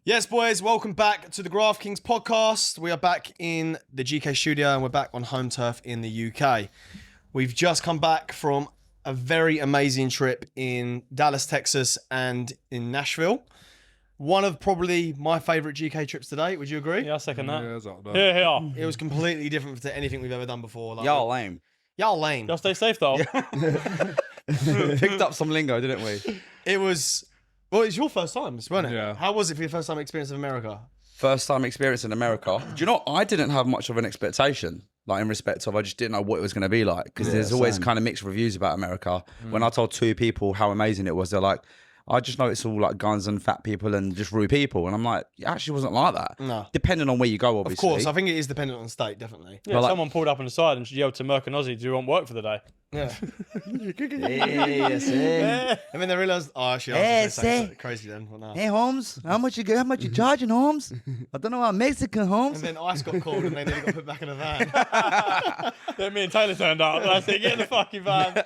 Yes, boys, welcome back to the Graft Kings podcast. We are back in the GK studio and we're back on home turf in the UK. We've just come back from a very amazing trip in Dallas, Texas and in Nashville. One of probably my favourite GK trips to date. Would you agree? Yeah, I second that. Yeah, it's up there. Here. It was completely different to anything we've ever done before. Like, Y'all lame. Y'all lame. Y'all stay safe though. Picked up some lingo, didn't we? It was... Well, it's your first time, wasn't it? Yeah. How was it for your first time experience of America? First time experience in America. Do you know, I didn't have much of an expectation, like in respect of, I just didn't know what it was going to be like. Because there's always kind of mixed reviews about America. When I told two people how amazing it was, they're like, I just know it's all like guns and fat people and just rude people. And I'm like, it actually wasn't like that. No. Depending on where you go, obviously. Of course, I think it is dependent on state, definitely. Yeah, Well, like- someone pulled up on the side and yelled to Merck and Aussie, do you want work for the day? Yeah. Yes, And then they realised, oh, actually, I was going to say crazy then. Well, no. Hey, Holmes, how much you charging, Holmes? I don't know about Mexican, Holmes. And then ice got called and they nearly got put back in a van. Then me and Taylor turned up and I said, get in the fucking van.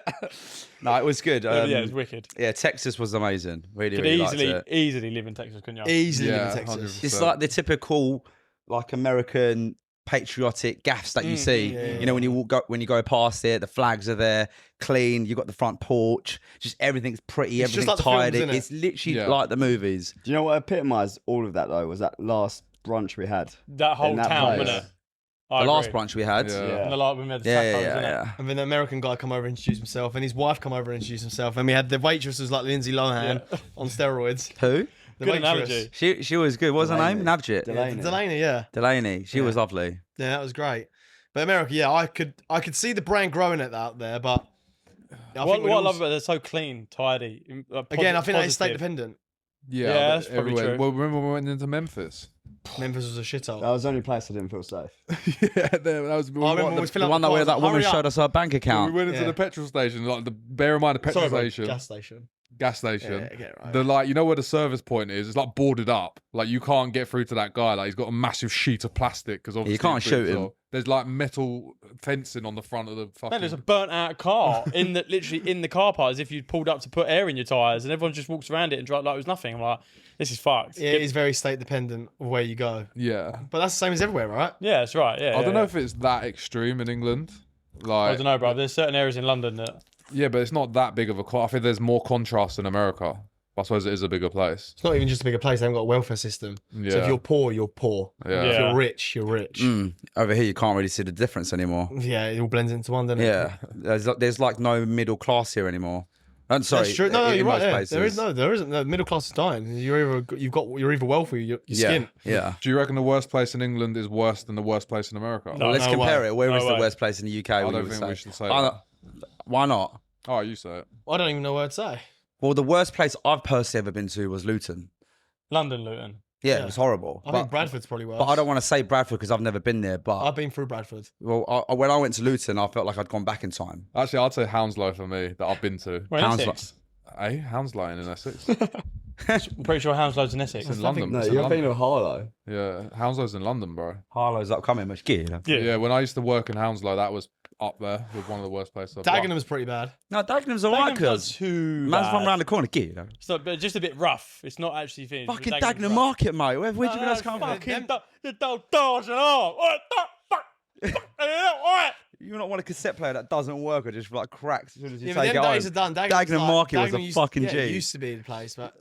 No, it was good. Yeah, it was wicked. Yeah, Texas was amazing. Really, Could really liked it. easily live in Texas, couldn't you? Easily Yeah, in Texas. 100%. It's like the typical, like, American patriotic gaffs that you see. yeah, You know, when you go past it, the flags are there, clean. You got the front porch, just everything's pretty, It's just everything's like the films, tidy. innit? It's literally Yeah. like the movies. Do you know what epitomised all of that though? Was that last brunch we had? That whole In that town, place. wasn't it? The last brunch we had. Yeah. Yeah. And the like when we had the Yeah, tacos, yeah, innit? yeah. And then the American guy come over and introduce himself, and his wife come over and introduce himself, and we had the waitress was like Lindsay Lohan on steroids. Who? The Good waitress. analogy. She was good. What was her name? Delaney. Navjit. Delaney. Delaney, yeah. Delaney. She was lovely. Yeah, that was great. But America, yeah, I could see the brand growing it out there, but I What think I love about it, they're so clean, tidy. again, I think that is state positive. dependent. Yeah, that's probably everywhere. true. Well, remember when we went into Memphis? Memphis was a shithole. That was the only place I didn't feel safe. Yeah, that was. I remember when we was The filling one up that the where cars, that woman hurry up. showed us her bank we account. went into Yeah. the petrol station. Like bear in mind, the petrol Sorry, bro, station, gas station. gas station. Yeah, get it right. The like, you know where the service point is? It's like boarded up. Like you can't get through to that guy. Like he's got a massive sheet of plastic because obviously can't it's shoot big, him. so there's like metal fencing on the front of the fucking. Man, there's a burnt out car literally in the car park as if you'd pulled up to put air in your tyres and everyone just walks around it and drives like it was nothing. I'm like, this is fucked. Yeah, it is very state dependent of where you go. Yeah, But that's the same as everywhere, right? Yeah, that's right. Yeah. I don't know if it's that extreme in England. Like, I don't know, bro. There's certain areas in London that. yeah, but it's not that big of a. I think there's more contrast in America. I suppose it is a bigger place. It's not even just a bigger place. They haven't got a welfare system. So Yeah. if you're poor, you're poor. Yeah. If Yeah. you're rich, you're rich. Over here, you can't really see the difference anymore. Yeah, it all blends into one, doesn't it? Yeah, there's like no middle class here anymore. I'm sorry. That's true. No, in you're right. most Yeah. places. There isn't. The middle class is dying. You're either wealthy, or you're Yeah, skint. yeah. Do you reckon the worst place in England is worse than the worst place in America? No. Let's no compare way. it. Where No is the way. worst place in the UK? I we don't would think say? we should say Why that. not? Why not? Oh, you say it. I don't even know where to say. Well, the worst place I've personally ever been to was Luton. London, Luton. Yeah, Yeah. it was horrible. I think Bradford's probably worse. But I don't want to say Bradford because I've never been there. But I've been through Bradford. well, when I went to Luton, I felt like I'd gone back in time. Actually, I'd say Hounslow for me that I've been to. We're in Hounslow. Essex. Eh? Hounslow in Essex. I'm pretty sure Hounslow's in Essex. It's in London. No, It's in you're London. thinking of Harlow. Yeah, Hounslo's in London, bro. Harlow's upcoming, much gear. Yeah. Yeah, when I used to work in Hounslow, that was up there with one of the worst places. I've worked. Dagenham's pretty bad. No, Dagenham's alright, Dagenham's not cuz. too Man's from bad. around the corner, gear. It's not, but just a bit rough. It's not actually finished. but Fucking Dagenham's Dagenham rough. Market, mate. Where'd you think that's come from? Fucking the dog dodging off. Alright. You're not one a cassette player that doesn't work or just like cracks as soon as you Yeah, but take it them home. days are done. Dagenham Market was a Dagenham fucking It G. used to be the place, but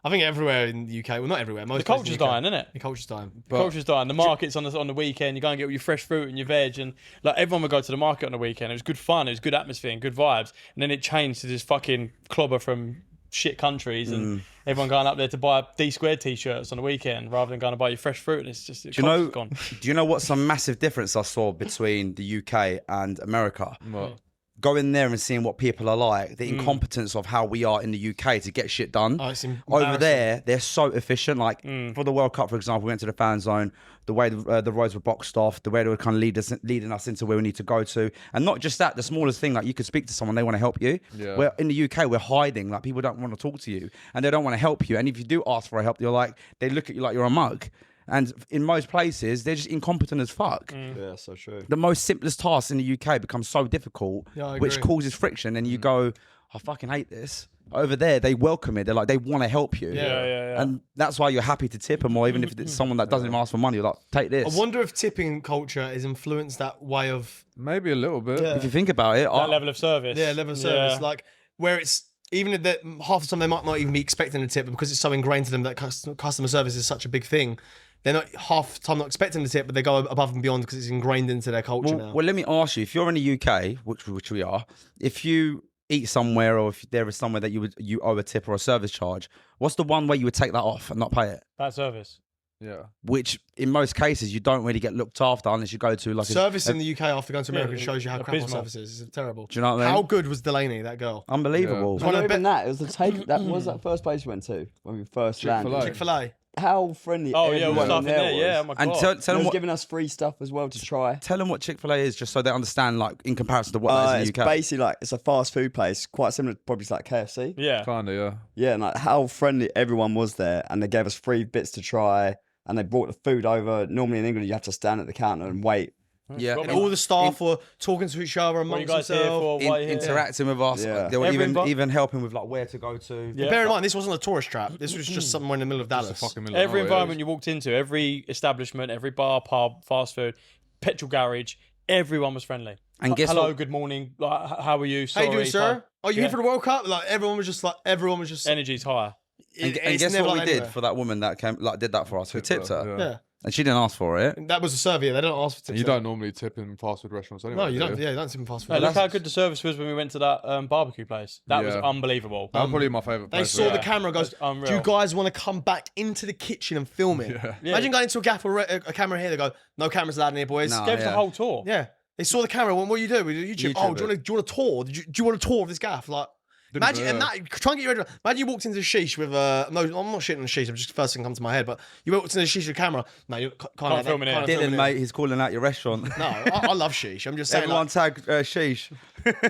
I think everywhere in the UK, well, not everywhere. Most The places culture's in the UK, dying, isn't it? The culture's dying. The culture's dying. The market's on the weekend. You go and get all your fresh fruit and your veg, and like everyone would go to the market on the weekend. It was good fun. It was good atmosphere and good vibes. And then it changed to this fucking clobber from shit countries, and everyone going up there to buy D-squared t-shirts on the weekend rather than going to buy your fresh fruit. And it's just Do you know? gone. Do you know what's a massive difference I saw between the UK and America? What? Going there and seeing what people are like, the incompetence of how we are in the UK to get shit done. Oh, it's Over embarrassing. there, they're so efficient. Like for the World Cup, for example, we went to the fan zone. The way the roads were boxed off, the way they were kind of leading us into where we need to go to, and not just that. The smallest thing, like you could speak to someone, they want to help you. Yeah. Where in the UK, we're hiding. Like people don't want to talk to you, and they don't want to help you. And if you do ask for help, you're like they look at you like you're a mug. And in most places, they're just incompetent as fuck. Yeah, so true. The most simplest tasks in the UK become so difficult, Yeah, I which agree. causes friction. And you go, I fucking hate this. Over there, they welcome it. They're like, they want to help you. Yeah. And that's why you're happy to tip them, or even if it's someone that doesn't even ask for money, you're like, take this. I wonder if tipping culture has influenced that way of Maybe a little bit. Yeah. If you think about it, That level of service. level of service, like where it's even that half the time they might not even be expecting a tip, but because it's so ingrained to them that customer service is such a big thing. They're not half the time not expecting the tip, but they go above and beyond because it's ingrained into their culture now. well, let me ask you: if you're in the UK, which we are, if you eat somewhere, or if there is somewhere that you owe a tip or a service charge, what's the one way you would take that off and not pay it? Bad service. Yeah. Which in most cases you don't really get looked after unless you go to like Service in the UK after going to America Yeah, shows you how crap our abysmal. service is. It's terrible. Do you know what I mean? How good was Delaney, that girl? Unbelievable. One of Not the even that. It was the take. That was that first place we went to when we first landed. Chick-fil-A. How friendly Oh yeah, everyone we're stuff in in there. was. Yeah, oh my And god. tell They them was what giving us free stuff as well to try. tell them what Chick-fil-A is, just so they understand, like in comparison to what that is It's in the UK. basically like it's a fast food place, quite similar probably to like KFC. Yeah. Kinda, yeah. Yeah, and like how friendly everyone was there, and they gave us free bits to try, and they brought the food over. Normally in England, you have to stand at the counter and wait. Yeah, And And all the staff were talking to each other What are you amongst guys here themselves. for? Why are you here? interacting with us. Yeah. They were Every even helping with like where to go to. Yeah. Bear in mind, this wasn't a tourist trap. This was just somewhere in the middle of Dallas. Fucking middle Every of nowhere, environment you walked into, every establishment, every bar, pub, fast food, petrol garage, everyone was friendly. And guess hello, what? good morning. Like, how are you? How Sorry, you doing, sir? Are you Yeah. here for the World Cup? Like everyone was just. Energy's higher. And it's guess never what we like did anywhere. for that woman that came, like, did that for us? We tipped her, Yeah, and she didn't ask for it. that was a survey. They don't ask for tips. And you don't normally tip in fast food restaurants anyway. No, you do don't. Yeah, you don't tip in fast food. Hey, look That's- how good the service was when we went to that barbecue place. That was Yeah. unbelievable. That was probably my favourite They place. saw yeah. the camera and goes, That's unreal. do you guys want to come back into the kitchen and film it? Yeah. Imagine going into a gap or a camera here, they go, no cameras allowed in here, boys. No. Gave us yeah. the whole tour. Yeah. They saw the camera, what do you do? We do YouTube. Oh, do you want a tour? Do you want a tour of this gaff? Like, imagine, and that, try and get you ready. Imagine you walked into the sheesh with, no, I'm not shitting on the sheesh, I'm just first thing comes to my head, but you walked into the sheesh with a camera. No, you can't film it in. Dylan, mate, he's calling out your restaurant. No, I love sheesh. I'm just saying, Everyone like, tag sheesh.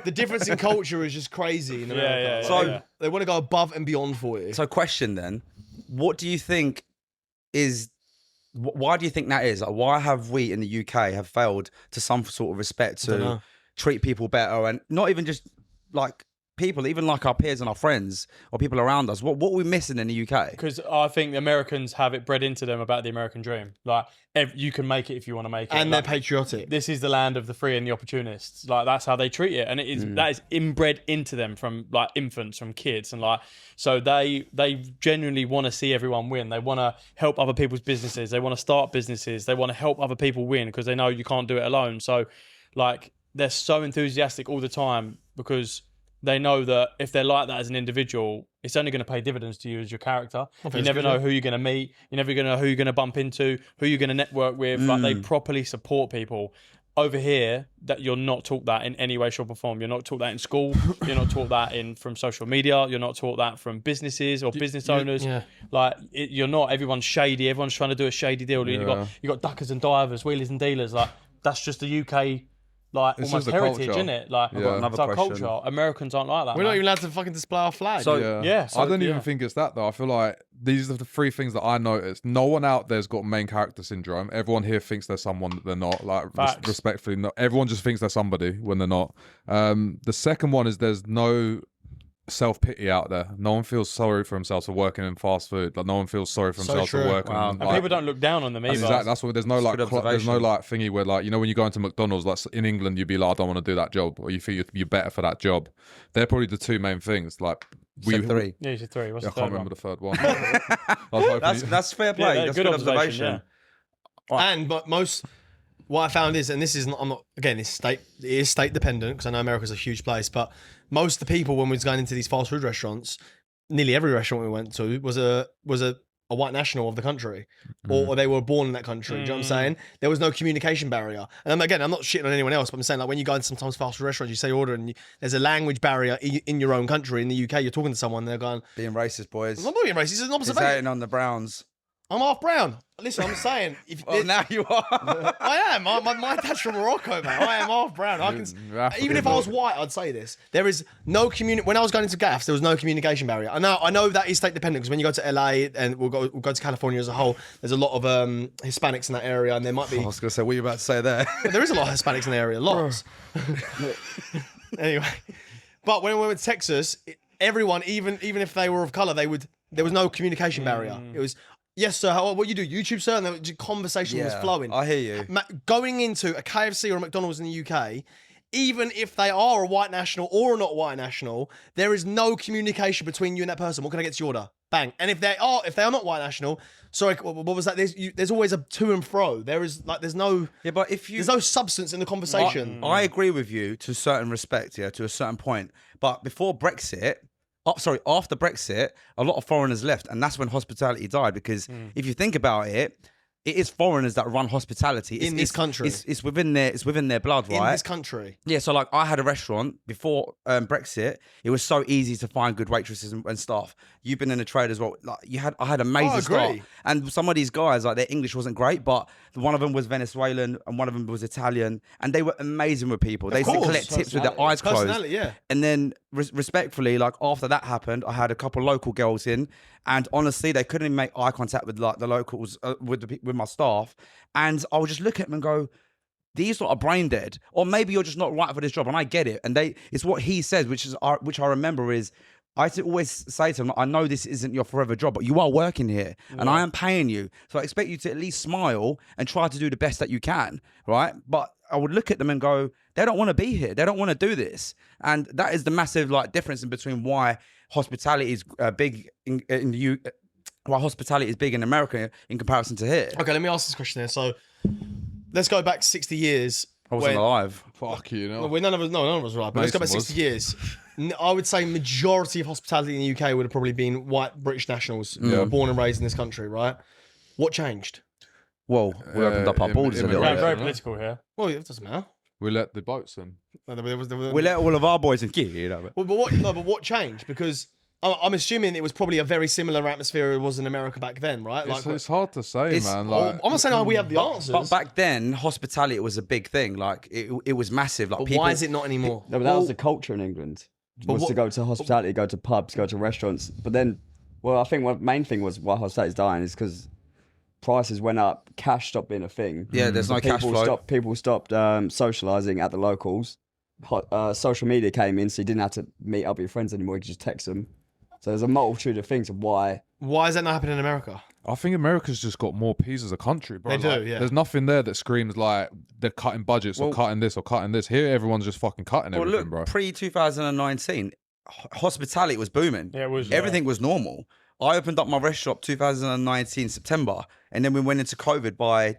the difference in culture is just crazy in America. yeah, Like, So- yeah. they want to go above and beyond for you. So, question then: what do you think is? Why do you think that is? Like, why have we in the UK have failed to some sort of respect to Dunno. treat people better, and not even just like people, even like our peers and our friends or people around us? What are we missing in the UK? Because I think the Americans have it bred into them about the American dream. Like, you can make it if you want to make it. And they're Like, patriotic. this is the land of the free and the opportunists. Like, that's how they treat it, and it is that is inbred into them from like infants, from kids, and like so they genuinely want to see everyone win. They want to help other people's businesses. They want to start businesses. They want to help other people win because they know you can't do it alone. So, like, they're so enthusiastic all the time because they know that if they're like that as an individual, it's only going to pay dividends to you as your character. You never know who you're going to meet. You're never going to know who you're going to bump into, who you're going to network with. Like, they properly support people. Over here, that you're not taught that in any way, shape, or form. You're not taught that in school. You're not taught that from social media. You're not taught that from businesses or business owners. yeah. Like, you're not. Everyone's shady. Everyone's trying to do a shady deal. You got duckers and divers, wheelers and dealers. Like, that's just the UK. Like, It's almost just the heritage, culture. isn't it? Like, I've got another it's our question. culture. Americans aren't like that. We're man. not even allowed to fucking display our flag. So Yeah, I don't even yeah. think it's that though. I feel like these are the three things that I noticed. No one out there's got main character syndrome. Everyone here thinks they're someone that they're not. Like Facts. respectfully, no, everyone just thinks they're somebody when they're not. The second one is there's no self-pity out there. No one feels sorry for themselves for working in fast food. Like no one feels sorry for So themselves for true. working. Wow. in, And like, people don't look down on them either. That's exactly. That's what. There's no like. good There's no observation. like thingy where like you know when you go into McDonald's, like in England, you'd be like, I don't want to do that job, or you feel you're better for that job. They're probably the two main things. Like Said three. Yeah, you said three. What's I the can't third remember one? the third one. I was hoping That's fair play. Yeah, that's good good observation, observation. But most, what I found is, and this is not, I'm not, again, it is state dependent because I know America's a huge place, but most of the people when we was going into these fast food restaurants, nearly every restaurant we went to was a white national of the country, or they were born in that country. Do you know what I'm saying? There was no communication barrier. And again, I'm not shitting on anyone else, but I'm saying like when you go into sometimes fast food restaurants, you say order, and there's a language barrier in your own country. In the UK, you're talking to someone, they're going, Being racist, boys. I'm not being racist. It's an He's observation. hating on the Browns. I'm half brown. Listen, I'm saying if Well, now you are. I am. My dad's from Morocco, man. I am half brown. I can, You're African, even if I was white, I'd say this. There is no when I was going into gaffs, there was no communication barrier. I know that is state dependent because when you go to LA and we'll go to California as a whole, there's a lot of Hispanics in that area, and there might be. I was going to say, what are you about to say there? There is a lot of Hispanics in the area, lots. Anyway, but when we went to Texas, everyone, even if they were of color, there was no communication barrier. It was, yes, sir. What you do, YouTube, sir? And the conversation was flowing. I hear you. Going into a KFC or a McDonald's in the UK, even if they are a white national or not white national, there is no communication between you and that person. What can I get to your order? Bang. And if they are not white national, sorry, what was that? There's always a to and fro. There's no but there's no substance in the conversation. I agree with you to a certain respect, to a certain point. But before Brexit, after Brexit, a lot of foreigners left, and that's when hospitality died. Because if you think about it, it is foreigners that run hospitality In this country. It's within their blood, right? In this country. Yeah, so like I had a restaurant before Brexit. It was so easy to find good waitresses and staff. You've been in the trade as well. Like I had amazing staff, and some of these guys, like their English wasn't great, but one of them was Venezuelan and one of them was Italian, and they were amazing with people. They used to collect tips with their eyes closed. Yeah. And then respectfully, like after that happened, I had a couple local girls in, and honestly, they couldn't even make eye contact with like the locals with my staff, and I would just look at them and go, these lot are brain dead, or maybe you're just not right for this job, and I get it. And it's what he says, which I remember is, I always say to him, I know this isn't your forever job, but you are working here, and I am paying you, so I expect you to at least smile and try to do the best that you can, right? But I would look at them and go, they don't want to be here, they don't want to do this, and that is the massive like difference in between why hospitality is big in the UK. Why hospitality is big in America in comparison to here. Okay, let me ask this question here. So let's go back 60 years. I wasn't alive. Fuck you, know. Well, none of us were alive, but let's go back 60 years. I would say majority of hospitality in the UK would have probably been white British nationals born and raised in this country, right? What changed? Well, we opened up our borders a little We're bit. very political here. Well, it doesn't matter. We let the boats in. We let all of our boys in. Well, but what changed? Because I'm assuming it was probably a very similar atmosphere it was in America back then, right? It's hard to say, man. Like, I'm not saying we have the answers. But back then, hospitality was a big thing. Like it was massive. Like but people, why is it not anymore? No, but that was the culture in England. Was to go to hospitality, go to pubs, go to restaurants. But then, well, I think one main thing was why hospitality's dying is because prices went up, cash stopped being a thing. Yeah, there's no cash flow. People stopped socializing at the locals. Social media came in, so you didn't have to meet up with your friends anymore. You could just text them. So there's a multitude of things of why. Why is that not happening in America? I think America's just got more peas as a country, bro. They do, yeah. There's nothing there that screams like they're cutting budgets or cutting this or cutting this. Here, everyone's just fucking cutting everything, look, bro. Pre-2019, hospitality was booming. Yeah, it was. Everything was normal. I opened up my restaurant 2019 September, and then we went into COVID by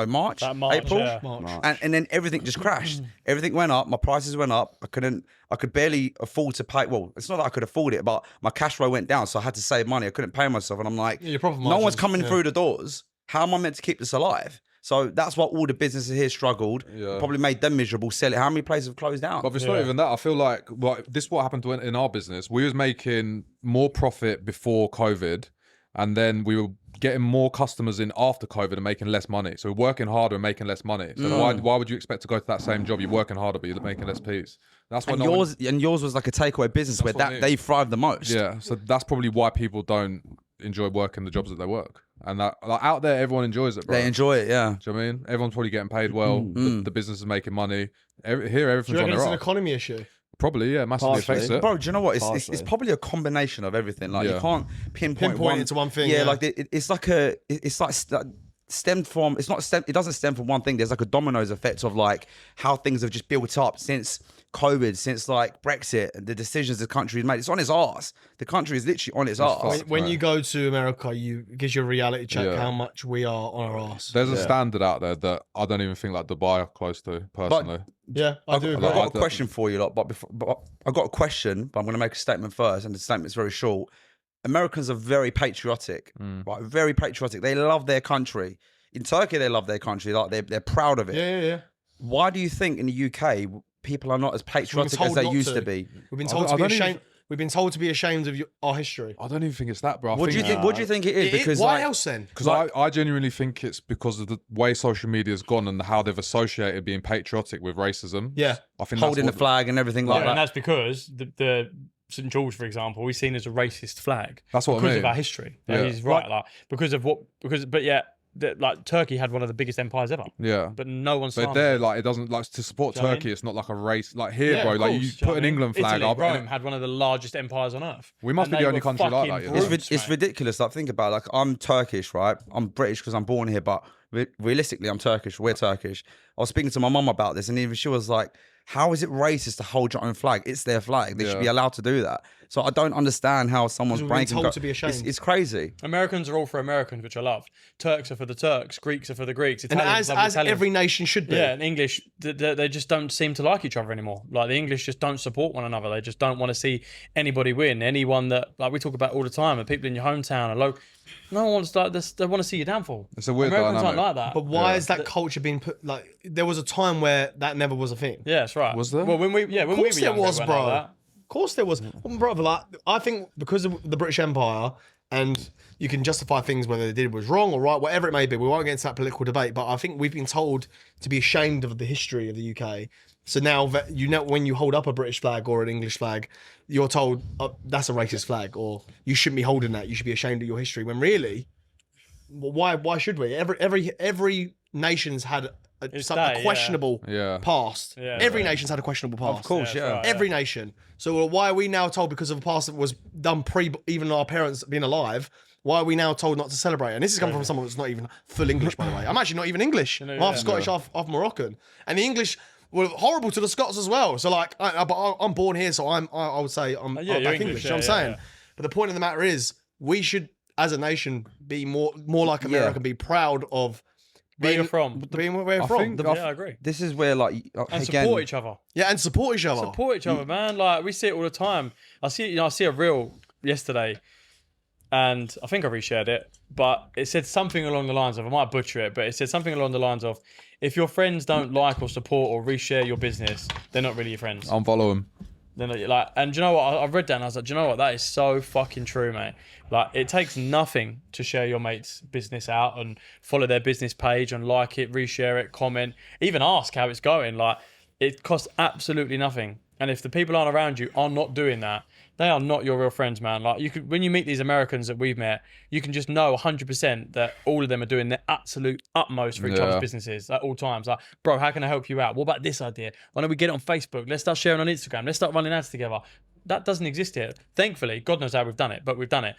March, April, yeah. March. and then everything just crashed. Everything went up. My prices went up. I could barely afford to pay. Well, it's not that I could afford it, but my cash flow went down, so I had to save money. I couldn't pay myself, and I'm like, your profit no one's margins, coming yeah. through the doors. How am I meant to keep this alive? So that's why all the businesses here struggled. Yeah. Probably made them miserable. Sell it. How many places have closed down? But it's not even that. I feel like this is what happened in our business. We was making more profit before COVID, and then we were getting more customers in after COVID and making less money. So we're working harder and making less money. So why would you expect to go to that same job? You're working harder, but you're making less peas. That's why yours was like a takeaway business where what I mean. they thrived the most. Yeah. So that's probably why people don't enjoy working the jobs that they work. And that like, out there, everyone enjoys it, bro. They enjoy it, yeah. Do you know what I mean? Everyone's probably getting paid well. The business is making money. Here, Do you everything's on reckon their it's an up. economy issue? Probably, yeah. Massively Partially. affects it. Bro, do you know what? It's Partially. probably a combination of everything. Like Yeah. you can't pinpoint one into one thing. Yeah, Yeah. like it's like stemmed from. It's not stem. It doesn't stem from one thing. There's like a dominoes effect of like how things have just built up since COVID, since like Brexit, and the decisions the country's made. It's on its arse. The country is literally on its arse. When you go to America, it gives you a reality check Yeah. how much we are on our ass. There's a standard out there that I don't even think like Dubai are close to, personally. Yeah, I do agree. I've got a I- question for you, lot. But I've got a question, but I'm going to make a statement first, and the statement's very short. Americans are very patriotic, right? Very patriotic. They love their country. In Turkey, they love their country. Like they're proud of it. Yeah. Why do you think in the UK people are not as patriotic as they used to be? We've been told I to be don't ashamed. even- We've been told to be ashamed of our history. I don't even think it's that, bro. What do you think? What do you think it is? Because why like, else then? Because I genuinely think it's because of the way social media's gone and how they've associated being patriotic with racism. Yeah. I think holding the that's flag and everything like And that. that's because the St. George, for example, is seen as a racist flag. That's what I because mean. of our history. Yeah. He's right, like but yeah, like Turkey had one of the biggest empires ever. Yeah. But no one's. But there, like, it doesn't, like, to support Do you know what I Turkey, mean? it's not like a race. Like here, Yeah, bro, of like, course. you Do know put what an I mean? England flag Italy, up. Rome had one of the largest empires on earth. We must And be they the only were country like that, fucking you know? brutes, It's mate. ridiculous. Like, think about it. Like, I'm Turkish, right? I'm British because I'm born here, but realistically, I'm Turkish. We're Turkish. I was speaking to my mum about this, and even she was like, "How is it racist to hold your own flag? It's their flag. They should be allowed to do that." So I don't understand how someone's we've brain been can told go. to be ashamed. It's crazy. Americans are all for Americans, which I love. Turks are for the Turks. Greeks are for the Greeks. And Italians love as Italians. every nation should be. Yeah, and English, they just don't seem to like each other anymore. Like, the English just don't support one another. They just don't want to see anybody win. Anyone that, like we talk about all the time, the people in your hometown are low. No one wants to like this. They want to see your downfall. It's a weird Americans dynamic. aren't like that. But why is that culture being put? Like, there was a time where that never was a thing. Yeah, that's right. Was there? Well, when we Of were course there younger, was, it weren't like bro. that. Of course there was, brother. Like, I think because of the British Empire, and you can justify things whether they did was wrong or right, whatever it may be. We won't get into that political debate, but I think we've been told to be ashamed of the history of the UK. So now that you know, when you hold up a British flag or an English flag, you're told that's a racist flag, or you shouldn't be holding that. You should be ashamed of your history. When really, why should we? Every nation's had a questionable past. Yeah, Every right. nation's had a questionable past. Of course, Yeah, yeah. right. Every nation. So why are we now told, because of a past that was done pre even our parents being alive, why are we now told not to celebrate? And this is coming from someone that's not even full English, by the way. I'm actually not even English. I'm half Scottish, half Moroccan. And the English were horrible to the Scots as well. So like, but I'm born here, so I would say I'm you're back English, English. You know what I'm saying? yeah. But the point of the matter is, we should, as a nation, be more like America, be proud of Where being you're from. being where we're from. Yeah, I agree. This is where, like, And again, support each other. Yeah, and support each other. Support each other, man. Like, we see it all the time. I see a reel yesterday, and I think I reshared it, but it said something along the lines of, I might butcher it, but it said something along the lines of, if your friends don't like or support or reshare your business, they're not really your friends. Unfollow him. They're not, like, and do you know what? I read that and I was like, do you know what? That is so fucking true, mate. Like, it takes nothing to share your mate's business out and follow their business page and like it, reshare it, comment, even ask how it's going. Like, it costs absolutely nothing. And if the people aren't around you are not doing that, they are not your real friends, man. Like, you could, when you meet these Americans that we've met, you can just know 100% that all of them are doing their absolute utmost for each other's businesses at all times. Like, bro, how can I help you out? What about this idea? Why don't we get it on Facebook? Let's start sharing on Instagram. Let's start running ads together. That doesn't exist here. Thankfully, God knows how we've done it, but we've done it.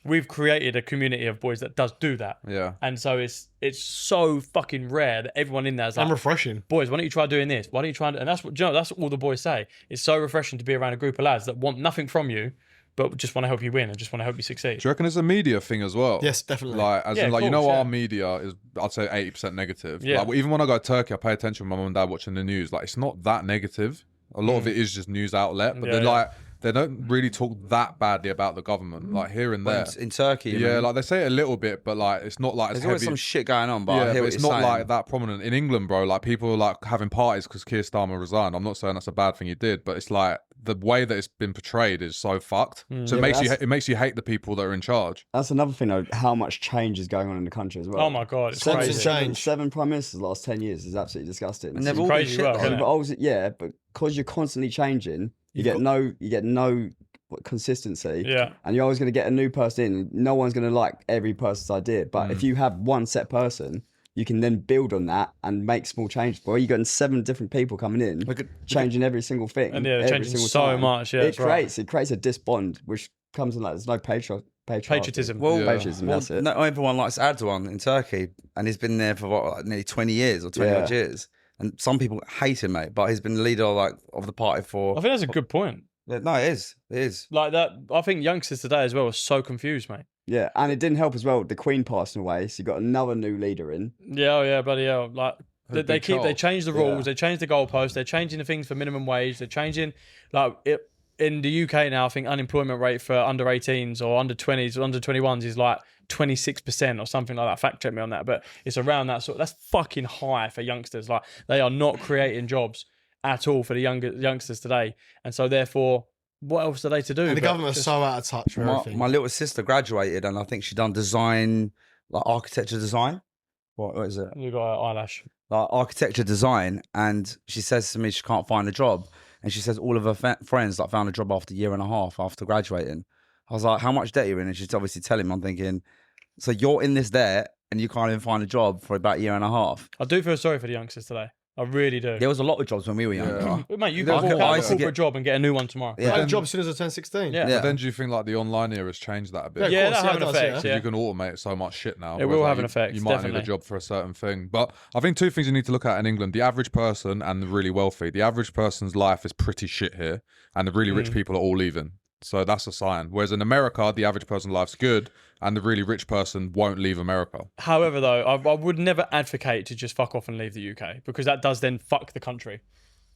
We've created a community of boys that does do that. Yeah. And so it's so fucking rare that everyone in there is like, And refreshing. boys, why don't you try doing this? Why don't you try? And that's what, you know, that's what all the boys say. It's so refreshing to be around a group of lads that want nothing from you, but just want to help you win and just want to help you succeed. Do you reckon it's a media thing as well? Yes, definitely. Like, as Yeah, in, of like, you know, course, our yeah. media is, I'd say, 80% negative. Yeah. Like, even when I go to Turkey, I pay attention with my mum and dad watching the news. Like, it's not that negative. A lot of it is just news outlet, but Yeah, they're yeah. like, they don't really talk that badly about the government, like here and there. in Turkey, Yeah, man, like they say it a little bit, but like it's not like there's it's always heavy. some shit going on, but I Yeah, hear but what it's you're not saying. like that prominent in England, bro. Like people are like having parties because Keir Starmer resigned. I'm not saying that's a bad thing he did, but it's like the way that it's been portrayed is so fucked. So Yeah, it makes you hate the people that are in charge. That's another thing, though, how much change is going on in the country as well. Oh my God, it's Seven- crazy. change. Seven prime ministers the last 10 years is absolutely disgusting. And they've So- all been crazy shit, work, though. isn't it? but also, yeah, but because you're constantly changing, you get no consistency. Yeah. And you're always going to get a new person in. No one's going to like every person's idea. But if you have one set person, you can then build on that and make small changes. Boy, you're getting 7 different people coming in, changing every single thing. And yeah, they're every changing single so time. much, yeah, it that's right. creates a disbond, which comes in like there's no Patriotism. Well, patriotism, that's it. not everyone likes Erdogan in Turkey, and he's been there for what, like, nearly 20 years or 20 odd Yeah. years. And some people hate him, mate, but he's been the leader of the party for. I think that's a good point. No, it is. It is. Like that, I think youngsters today as well are so confused, mate. Yeah, and it didn't help as well. The Queen passing away, so you got another new leader in. Yeah, oh yeah, bloody hell. Like they Big Charles. change the rules, they change the goalposts, they're changing the things for minimum wage, they're changing like it in the UK now. I think unemployment rate for under 18s or under 20s or under 21s is like 26% or something like that. Fact check me on that, but it's around that sort. That's fucking high for youngsters. Like they are not creating jobs at all for the youngsters today, and so therefore, what else are they to do? And the but government's just- so out of touch with everything. My little sister graduated, and I think she done design, like architecture design. What is it? You got an eyelash. Like architecture design, and she says to me she can't find a job, and she says all of her friends like found a job after a year and a half after graduating. I was like, how much debt are you in? And she's obviously telling me. I'm thinking, so you're in this debt and you can't even find a job for about a year and a half. I do feel sorry for the youngsters today. I really do. There was a lot of jobs when we were younger. But mate, you There's can walk a- out I of a used to corporate job and get a new one tomorrow. I Yeah. had a job as soon as I turned 16. Yeah. But then do you think like the online era has changed that a bit? Yeah, course, that'll yeah, have it an does, effect. You Yeah. can automate so much shit now. It whereas, will like, have an effect, You might need definitely. a job for a certain thing. But I think two things you need to look at in England: the average person and the really wealthy. The average person's life is pretty shit here, and the really rich people are all leaving. So that's a sign. Whereas in America, the average person's life's good, and the really rich person won't leave America. However, though, I would never advocate to just fuck off and leave the UK because that does then fuck the country.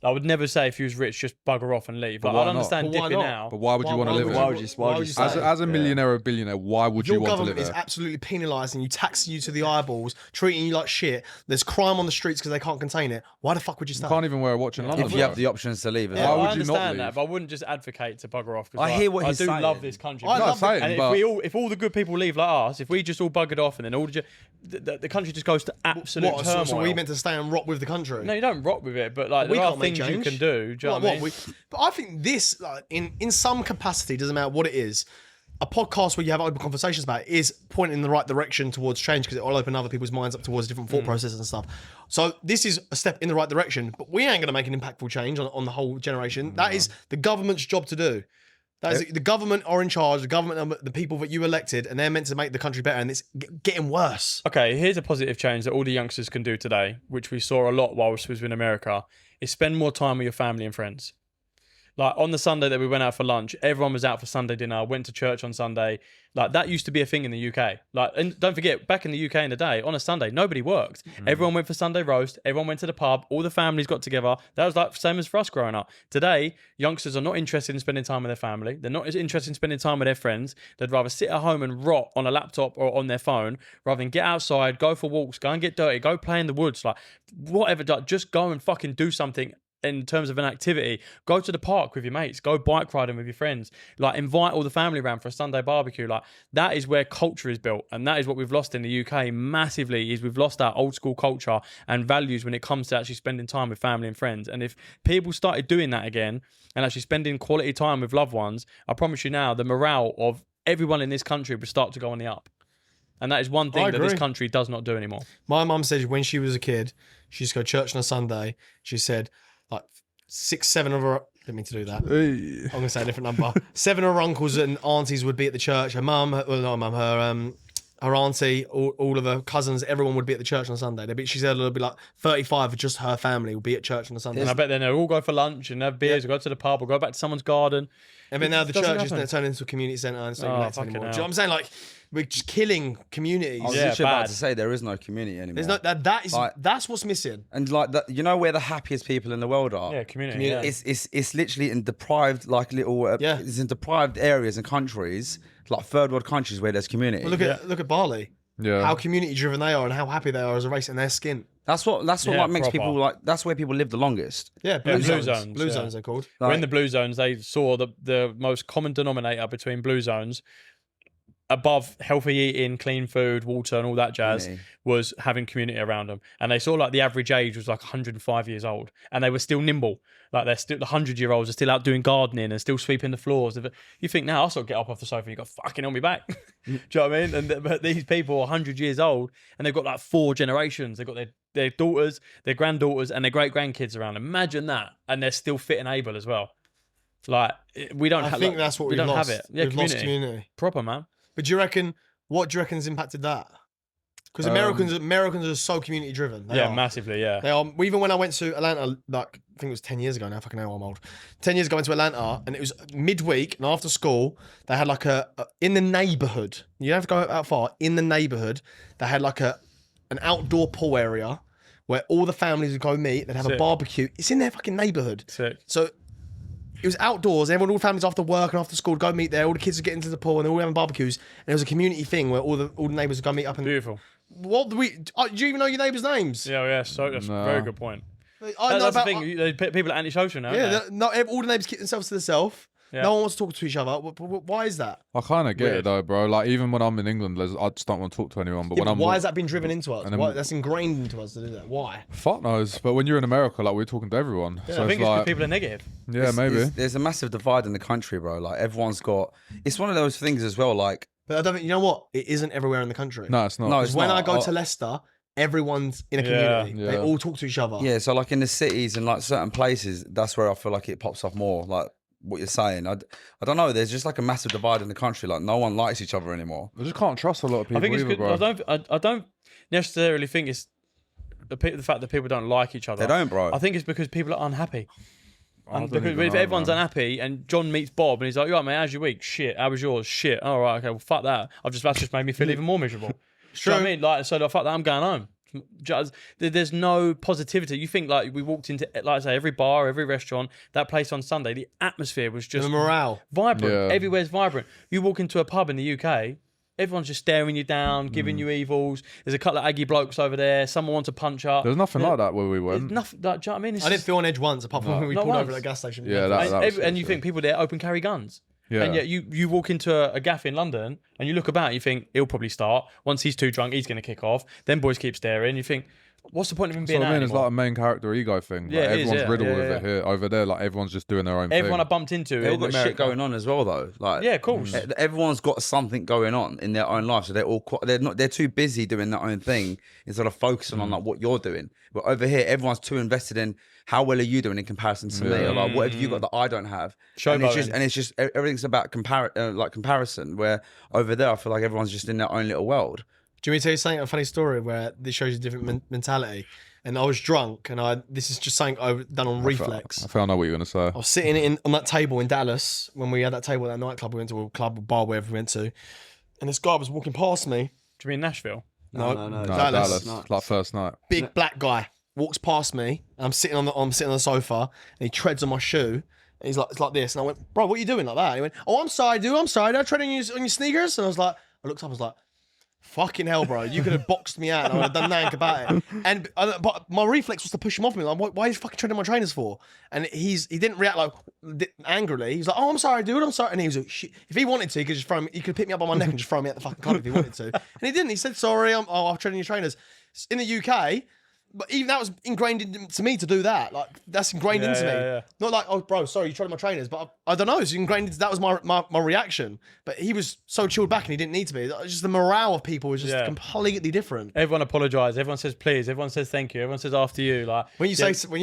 I would never say if you was rich, just bugger off and leave. Like, why I'd not? understand But why dipping not? out. But why would you want to live Why here? would you say As a millionaire or billionaire, why would you Your want to government live is there? absolutely penalising you, taxing you to the eyeballs, treating you like shit. There's crime on the streets because they can't contain it. Why the fuck would you stay? You can't even wear a watch in London. If you have the options to leave as Yeah, Why well. would I you not understand leave? that, but I wouldn't just advocate to bugger off. 'Cause, I like, hear what he's I do love saying. this country. I No, love saying, And but if all the good people leave like us, if we just all buggered off and then all the country just goes to absolute What? turmoil. So we meant to stay and rock with the country? No, you don't rock with it, but like We there are can't make things you change. can do. Do you know Like what I mean? But I think this, like, in some capacity, doesn't matter what it is, a podcast where you have open conversations about it is pointing in the right direction towards change because it will open other people's minds up towards different thought processes and stuff. So this is a step in the right direction, but we ain't going to make an impactful change on the whole generation. That is the government's job to do. That is the government are in charge. The government are the people that you elected, and they're meant to make the country better. And it's getting worse. Okay, here's a positive change that all the youngsters can do today, which we saw a lot while we was in America, is spend more time with your family and friends. Like on the Sunday that we went out for lunch, everyone was out for Sunday dinner, went to church on Sunday. Like that used to be a thing in the UK. Like, and don't forget, back in the UK in the day, on a Sunday, nobody worked. Everyone went for Sunday roast. Everyone went to the pub. All the families got together. That was like same as for us growing up. Today, youngsters are not interested in spending time with their family. They're not as interested in spending time with their friends. They'd rather sit at home and rot on a laptop or on their phone rather than get outside, go for walks, go and get dirty, go play in the woods, like whatever. Like, just go and fucking do something. In terms of an activity, go to the park with your mates, go bike riding with your friends, like invite all the family around for a Sunday barbecue. Like that is where culture is built, and that is what we've lost in the UK massively. Is we've lost our old school culture and values when it comes to actually spending time with family and friends. And if people started doing that again and actually spending quality time with loved ones, I promise you now, the morale of everyone in this country would start to go on the up. And that is one thing that this agree. country does not do anymore. My mum said when she was a kid, she used to go to church on a Sunday. She said like 6, 7 of her. Didn't mean to do that. I'm gonna say a different number. 7 of her uncles and aunties would be at the church. Her mum, well, not her mum, her auntie, all of her cousins, everyone would be at the church on Sunday. She said it'll be like 35 of just her family would be at church on a Sunday. And I bet then they'll all go for lunch and have beers or go to the pub or go back to someone's garden. And then now the Doesn't church is happen. turned into a community centre and it's not Oh, even active fucking anymore. Do you hell. know what I'm saying? Like, we're just killing communities. I was Yeah, literally about bad. to say there is no community anymore. There's no, that is, Like- that's what's missing. And like that, you know where the happiest people in the world are. Yeah, community. Yeah. It's literally in deprived like little Yeah. it's in deprived areas and countries like third world countries where there's community. Well, look at Bali. Yeah. How community driven they are and how happy they are as a race in their skin. That's what Yeah, like makes proper. people like that's where people live the longest. Yeah, blue blue zones. zones, Blue yeah. zones, they're called. We're in Like- the blue zones. They saw the most common denominator between blue zones, above healthy eating, clean food, water, and all that jazz, Community. was having community around them. And they saw like the average age was like 105 years old, and they were still nimble. Like they're still the 100-year-olds are still out doing gardening and still sweeping the floors. You think now I sort of get up off the sofa and you got fucking on me back. Do you know what I mean? But these people are 100 years old and they've got like 4 generations. They've got their daughters, their granddaughters, and their great grandkids around. Imagine that, and they're still fit and able as well. Like we don't. I have, think like, that's what we we've don't lost. have it. Yeah, we've lost community. Proper man. But what do you reckon's impacted that? Because Americans are so community driven. They Yeah, are. massively. Yeah. They are. Even when I went to Atlanta, like I think it was 10 years ago now. Fucking hell, I'm old. 10 years ago, I went to Atlanta, and it was midweek and after school. They had like in the neighborhood. You don't have to go out far. In the neighborhood, they had like an outdoor pool area where all the families would go meet. They'd have a Sick. barbecue. It's in their fucking neighborhood. Sick. So it was outdoors. Everyone, all the families after work and after school would go meet there. All the kids would get into the pool and they're all having barbecues. And it was a community thing where all the neighbours would go meet up. And Beautiful. what do we? Do you even know your neighbours' names? Yeah, yeah. So that's a No. very good point. I know That's about. the thing. People are antisocial now. Yeah, aren't they? not all the neighbours keep themselves to themselves. Yeah. No one wants to talk to each other. Why is that? I kind of get Weird. it though, bro. Like even when I'm in England, I just don't want to talk to anyone. But Yeah, when but I'm why has that been driven into us? and then- Why, that's ingrained into us to do that. Why? fuck knows. But when you're in America, like we're talking to everyone. I So think it's it's because like, people are negative. yeah, maybe. There's a massive divide in the country, bro. Like everyone's got. It's one of those things as well. Like But I don't think, you know what? It isn't everywhere in the country. No, it's not. No, Because it's when not. I go to Leicester, everyone's in a community. Yeah. They all talk to each other. Yeah, so like in the cities and like certain places, that's where I feel like it pops off more. Like what you're saying, I don't know. There's just like a massive divide in the country. Like no one likes each other anymore. I just can't trust a lot of people I think it's either, good. bro. I don't necessarily think it's the fact that people don't like each other. They don't, bro. I think it's because people are unhappy. I And don't because even if know, everyone's man. unhappy and John meets Bob and he's like, "You right, mate? How's your week? Shit. How was yours? Shit. All right, okay. Well, fuck that. That's just made me feel even more miserable." Do you know what I mean? Like, so fuck that. I'm going home. There's no positivity. You think like we walked into, like I say, every bar, every restaurant, that place on Sunday, the atmosphere was just The morale. vibrant. Yeah. Everywhere's vibrant. You walk into a pub in the UK, everyone's just staring you down, giving you evils. There's a couple of aggy blokes over there. Someone wants to punch up. There's nothing like that where we There's went. nothing. Like, do you know what I mean? It's I didn't just- feel on edge once, apart from when we Not pulled over once. at a gas station. Yeah, that was and you good, think people there open carry guns. Yeah. And yet you walk into a gaff in London and you look about and you think he'll probably start. Once he's too drunk, he's going to kick off. Then boys keep staring. You think, what's the point of him So being I out mean, it's anymore? like a main character ego thing. Yeah, Like, it is, everyone's yeah. riddled Yeah, with yeah. it here. Over there, like everyone's just doing their own Everyone I thing. bumped into They all in got America. shit going on as well, though. Like, Yeah, of course. everyone's got something going on in their own life, so they're too busy doing their own thing instead of focusing on like what you're doing. But over here, everyone's too invested in how well are you doing in comparison to me, or like what have you got that I don't have. And it's just everything's about comparison. Where over there, I feel like everyone's just in their own little world. Do you want me to tell you something? A funny story where this shows you different mentality. And I was drunk, and this is just something I've done on reflex. I feel I know what you're gonna say. I was sitting on that table in Dallas when we had that table at that nightclub we went to, or club or bar, wherever we went to. And this guy was walking past me. Do you mean Nashville? No, No, Dallas. Dallas. Like first night. Big black guy walks past me. I'm sitting on the sofa, and he treads on my shoe. And he's like, it's like this. And I went, bro, what are you doing like that? And he went, oh, I'm sorry, dude. I'm sorry. Did I tread on your sneakers? And I looked up, I was like, fucking hell, bro. You could have boxed me out and I would have done nothing about it. But my reflex was to push him off me. Like, why are you fucking treading my trainers for? And he didn't react like angrily. He's like, oh, I'm sorry, dude. I'm sorry. And he was like, shit. If he wanted to, he could just he could pick me up by my neck and just throw me out the fucking club if he wanted to. And he didn't. He said, sorry, I'm treading your trainers. In the UK, but even that was ingrained into me to do that. Like, that's ingrained into me. yeah. Not like, oh, bro, sorry, you treaded my trainers. But I don't know. It's ingrained into, that was my reaction. But he was so chilled back and he didn't need to be. Just the morale of people was just completely different. Everyone apologises. Everyone says please. Everyone says thank you. Everyone says after you. Like When you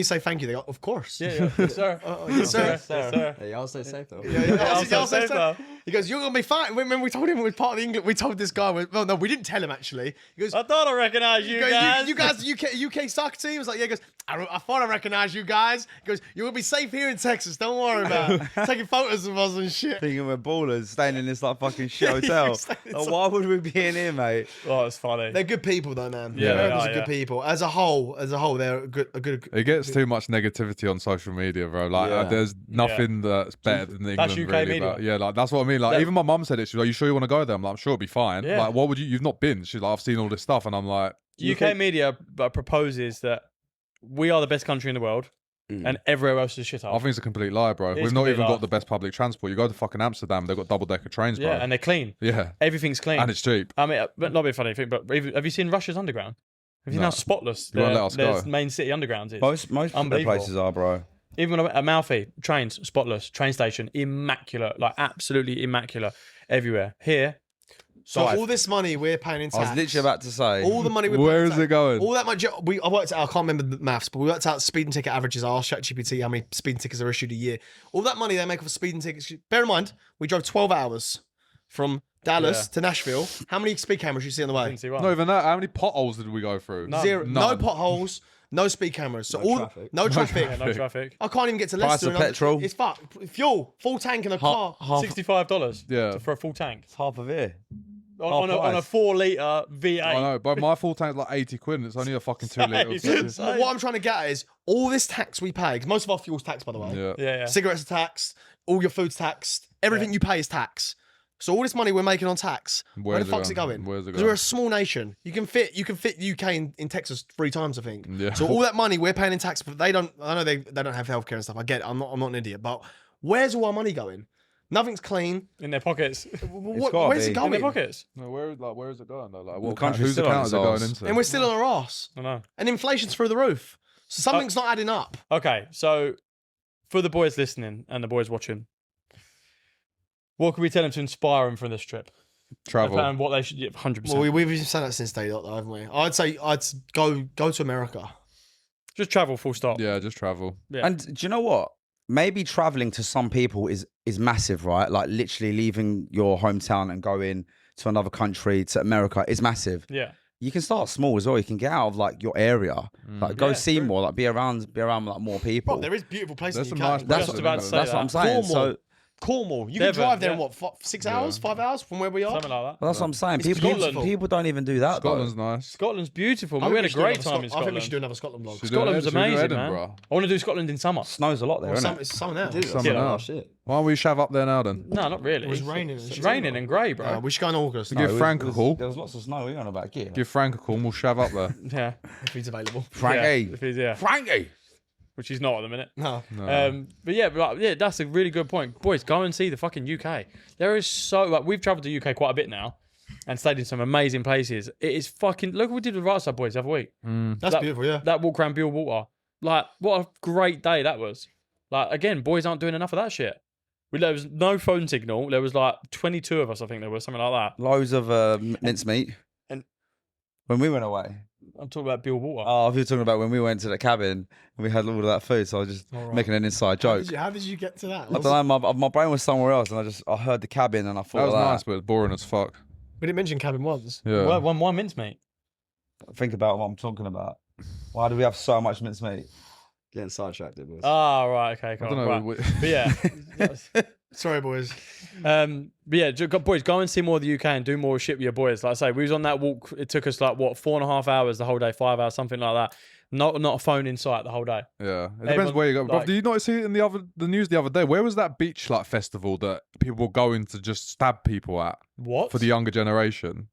say thank you, they go, of course. yeah, yes, sir. Yes, sir. Yes, sir. Hey, y'all stay safe though. Yeah, I'll say so. He goes, you're gonna be fine. When we told him we were part of the England, we told this guy. Well, no, we didn't tell him actually. He goes, I thought I recognised you guys. You guys, UK soccer team. I was like, yeah. He goes, I thought I recognised you guys. He goes, you're gonna be safe here in Texas. Don't worry about it. Taking photos of us and shit. Thinking we're ballers, staying in this like fucking shit hotel. Why would we be in here, mate? Oh, it's funny. They're good people though, man. Yeah, Americans they are are, good people. As a whole, they're a good. It gets too much negativity on social media, bro. Like, Yeah. there's nothing that's better than England. That's UK really, media. but yeah, like that's what I mean. Like, Yeah. even my mum said it. She's like, "You sure you want to go there?" I'm like, "I'm sure it'll be fine." Yeah. Like, what would you? You've not been. She's like, "I've seen all this stuff," and I'm like, UK media proposes that we are the best country in the world, and everywhere else is shit I up. think it's a complete lie, bro. It's We've not complete even lie. got the best public transport. You go to fucking Amsterdam, they've got double-decker trains, bro. Yeah, and they're clean. Yeah, Everything's clean. and it's cheap. I mean, but not be a funny thing, but have you seen Russia's underground? Have you seen No. how spotless You won't their let us go. main city underground is? Most of the Unbelievable. places are, bro. Even Amalfi, trains, spotless, train station, immaculate, like absolutely immaculate everywhere. Here, So dive. all this money we're paying in I was tax. literally about to say. all the money we're Where paying in is tax, it going? All that money. I worked out. I can't remember the maths, but we worked out speeding ticket averages. I asked ChatGPT how many speeding tickets are issued a year. All that money they make off of speeding tickets. Bear in mind, we drove 12 hours from Dallas to Nashville. How many speed cameras you see on the way? didn't see one. Not even that. How many potholes did we go through? None. Zero. No None. potholes. No speed cameras. So No traffic. no traffic. Yeah, no traffic. I can't even get to Price Leicester. of and petrol. It's fucked. Fuel, full tank in a car. $65 Yeah. for a full tank half of it. on a 4-litre V8. I know, but my full tank's like 80 quid and it's only a fucking 2 litres. Insane. What I'm trying to get at is all this tax we pay, because most of our fuel's taxed, by the way. Yeah. Yeah, yeah. Cigarettes are taxed, all your food's taxed, everything you pay is tax. So all this money we're making on tax, where Where's the it fuck's it going? going? Where's it Because going? we're a small nation. You can fit UK in Texas 3 times, I think. Yeah. So all that money we're paying in tax, but they don't. I know they don't have healthcare and stuff. I get it. I'm not an idiot, but where's all our money going? Nothing's clean. In their pockets. gotta Where's it be. In their going? pockets. No, where is it going though? Like, The what country's whose still on account is it its going arse. into? And we're still on our ass. I know. And inflation's through the roof. So something's not adding up. Okay, so for the boys listening and the boys watching, what can we tell them to inspire them from this trip? Travel. And what they should, 100%. Well, we've been saying that since day dot, though, haven't we? I'd say I'd go to America. Just travel, full stop. Yeah, just travel. Yeah. And do you know what? Maybe traveling to some people is massive, right? Like literally leaving your hometown and going to another country, to America, is massive. Yeah. You can start small as well. You can get out of like your area, like go Yeah, see true. more, like be around like more people. Bro, there is beautiful places There's in some the nice UK. places. Just about to say That's what I'm that. saying. Cornwall. So Cornwall. You Devon, can drive there in yeah. what, 6 hours, 5 hours from where we are? Something like that. well, that's what I'm saying. It's People, beautiful. people don't even do that. Scotland's though. nice. Scotland's beautiful. I Man. think We had a should do great another time in I think we Scotland. should do another Scotland vlog. Should do Scotland's should we do amazing, man. Edinburgh? I want to do Scotland in summer. Snows a lot there, isn't it? It's summer now. Dude, Summer Yeah. now. oh shit. Why don't we shove up there now then? No, not really. It was raining. It's raining and grey, bro. We should go in August. Give Frank a call. There was lots of snow. We're on about gear. Give Frank a call and we'll shove up there. Yeah. if he's available. Frankie. Yeah. Frankie. Which he's not at the minute. No. But that's a really good point. Boys, go and see the fucking UK. There is so like we've travelled to UK quite a bit now and stayed in some amazing places. It is fucking look what we did with Right Side Boys the other week. That's beautiful, yeah. That walk around Beale Water. Like, what a great day that was. Like, again, boys aren't doing enough of that shit. There was no phone signal. There was like 22 of us, I think there was, something like that. Loads of mincemeat. And- when we went away. I'm talking about Beale Water. Oh, if you're talking about when we went to the cabin and we had all of that food, so I was just making an inside joke. How did you get to that? I don't know, my brain was somewhere else, and I heard the cabin, and I thought That was of nice, but it's boring as fuck. We didn't mention cabin once. Yeah. Well, one mincemeat. Think about what I'm talking about. Why do we have so much mincemeat? Getting sidetracked, it was. Oh, right, okay, I cool. don't know. Right. But yeah. Sorry, boys. But yeah, boys, go and see more of the UK and do more shit with your boys. Like I say, we was on that walk. It took us like what 4.5 hours the whole day, 5 hours, something like that. Not a phone in sight the whole day. Yeah, it depends Everyone, where you go. Bro, like- did you not see it in the news the other day? Where was that beach like festival that people were going to just stab people at What? for the younger generation?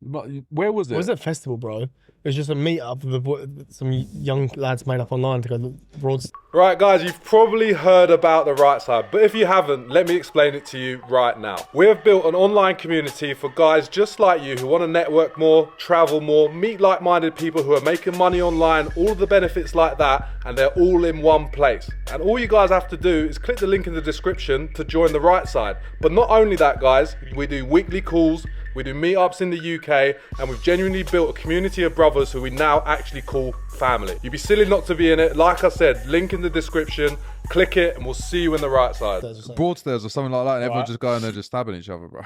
But where was it? What was that festival, bro? It was just a meet-up of some young lads made up online to go to Broads. Right guys, you've probably heard about the Right Side, but if you haven't, let me explain it to you right now. We have built an online community for guys just like you who want to network more, travel more, meet like-minded people who are making money online, all of the benefits like that, and they're all in one place. And all you guys have to do is click the link in the description to join the Right Side. But not only that, guys, we do weekly calls, we do meetups in the UK, and we've genuinely built a community of brothers who we now actually call family. You'd be silly not to be in it. Like I said, link in the description, click it, and we'll see you in the Right Side. Broadstairs or something like that, and everyone just going there just stabbing each other, bro.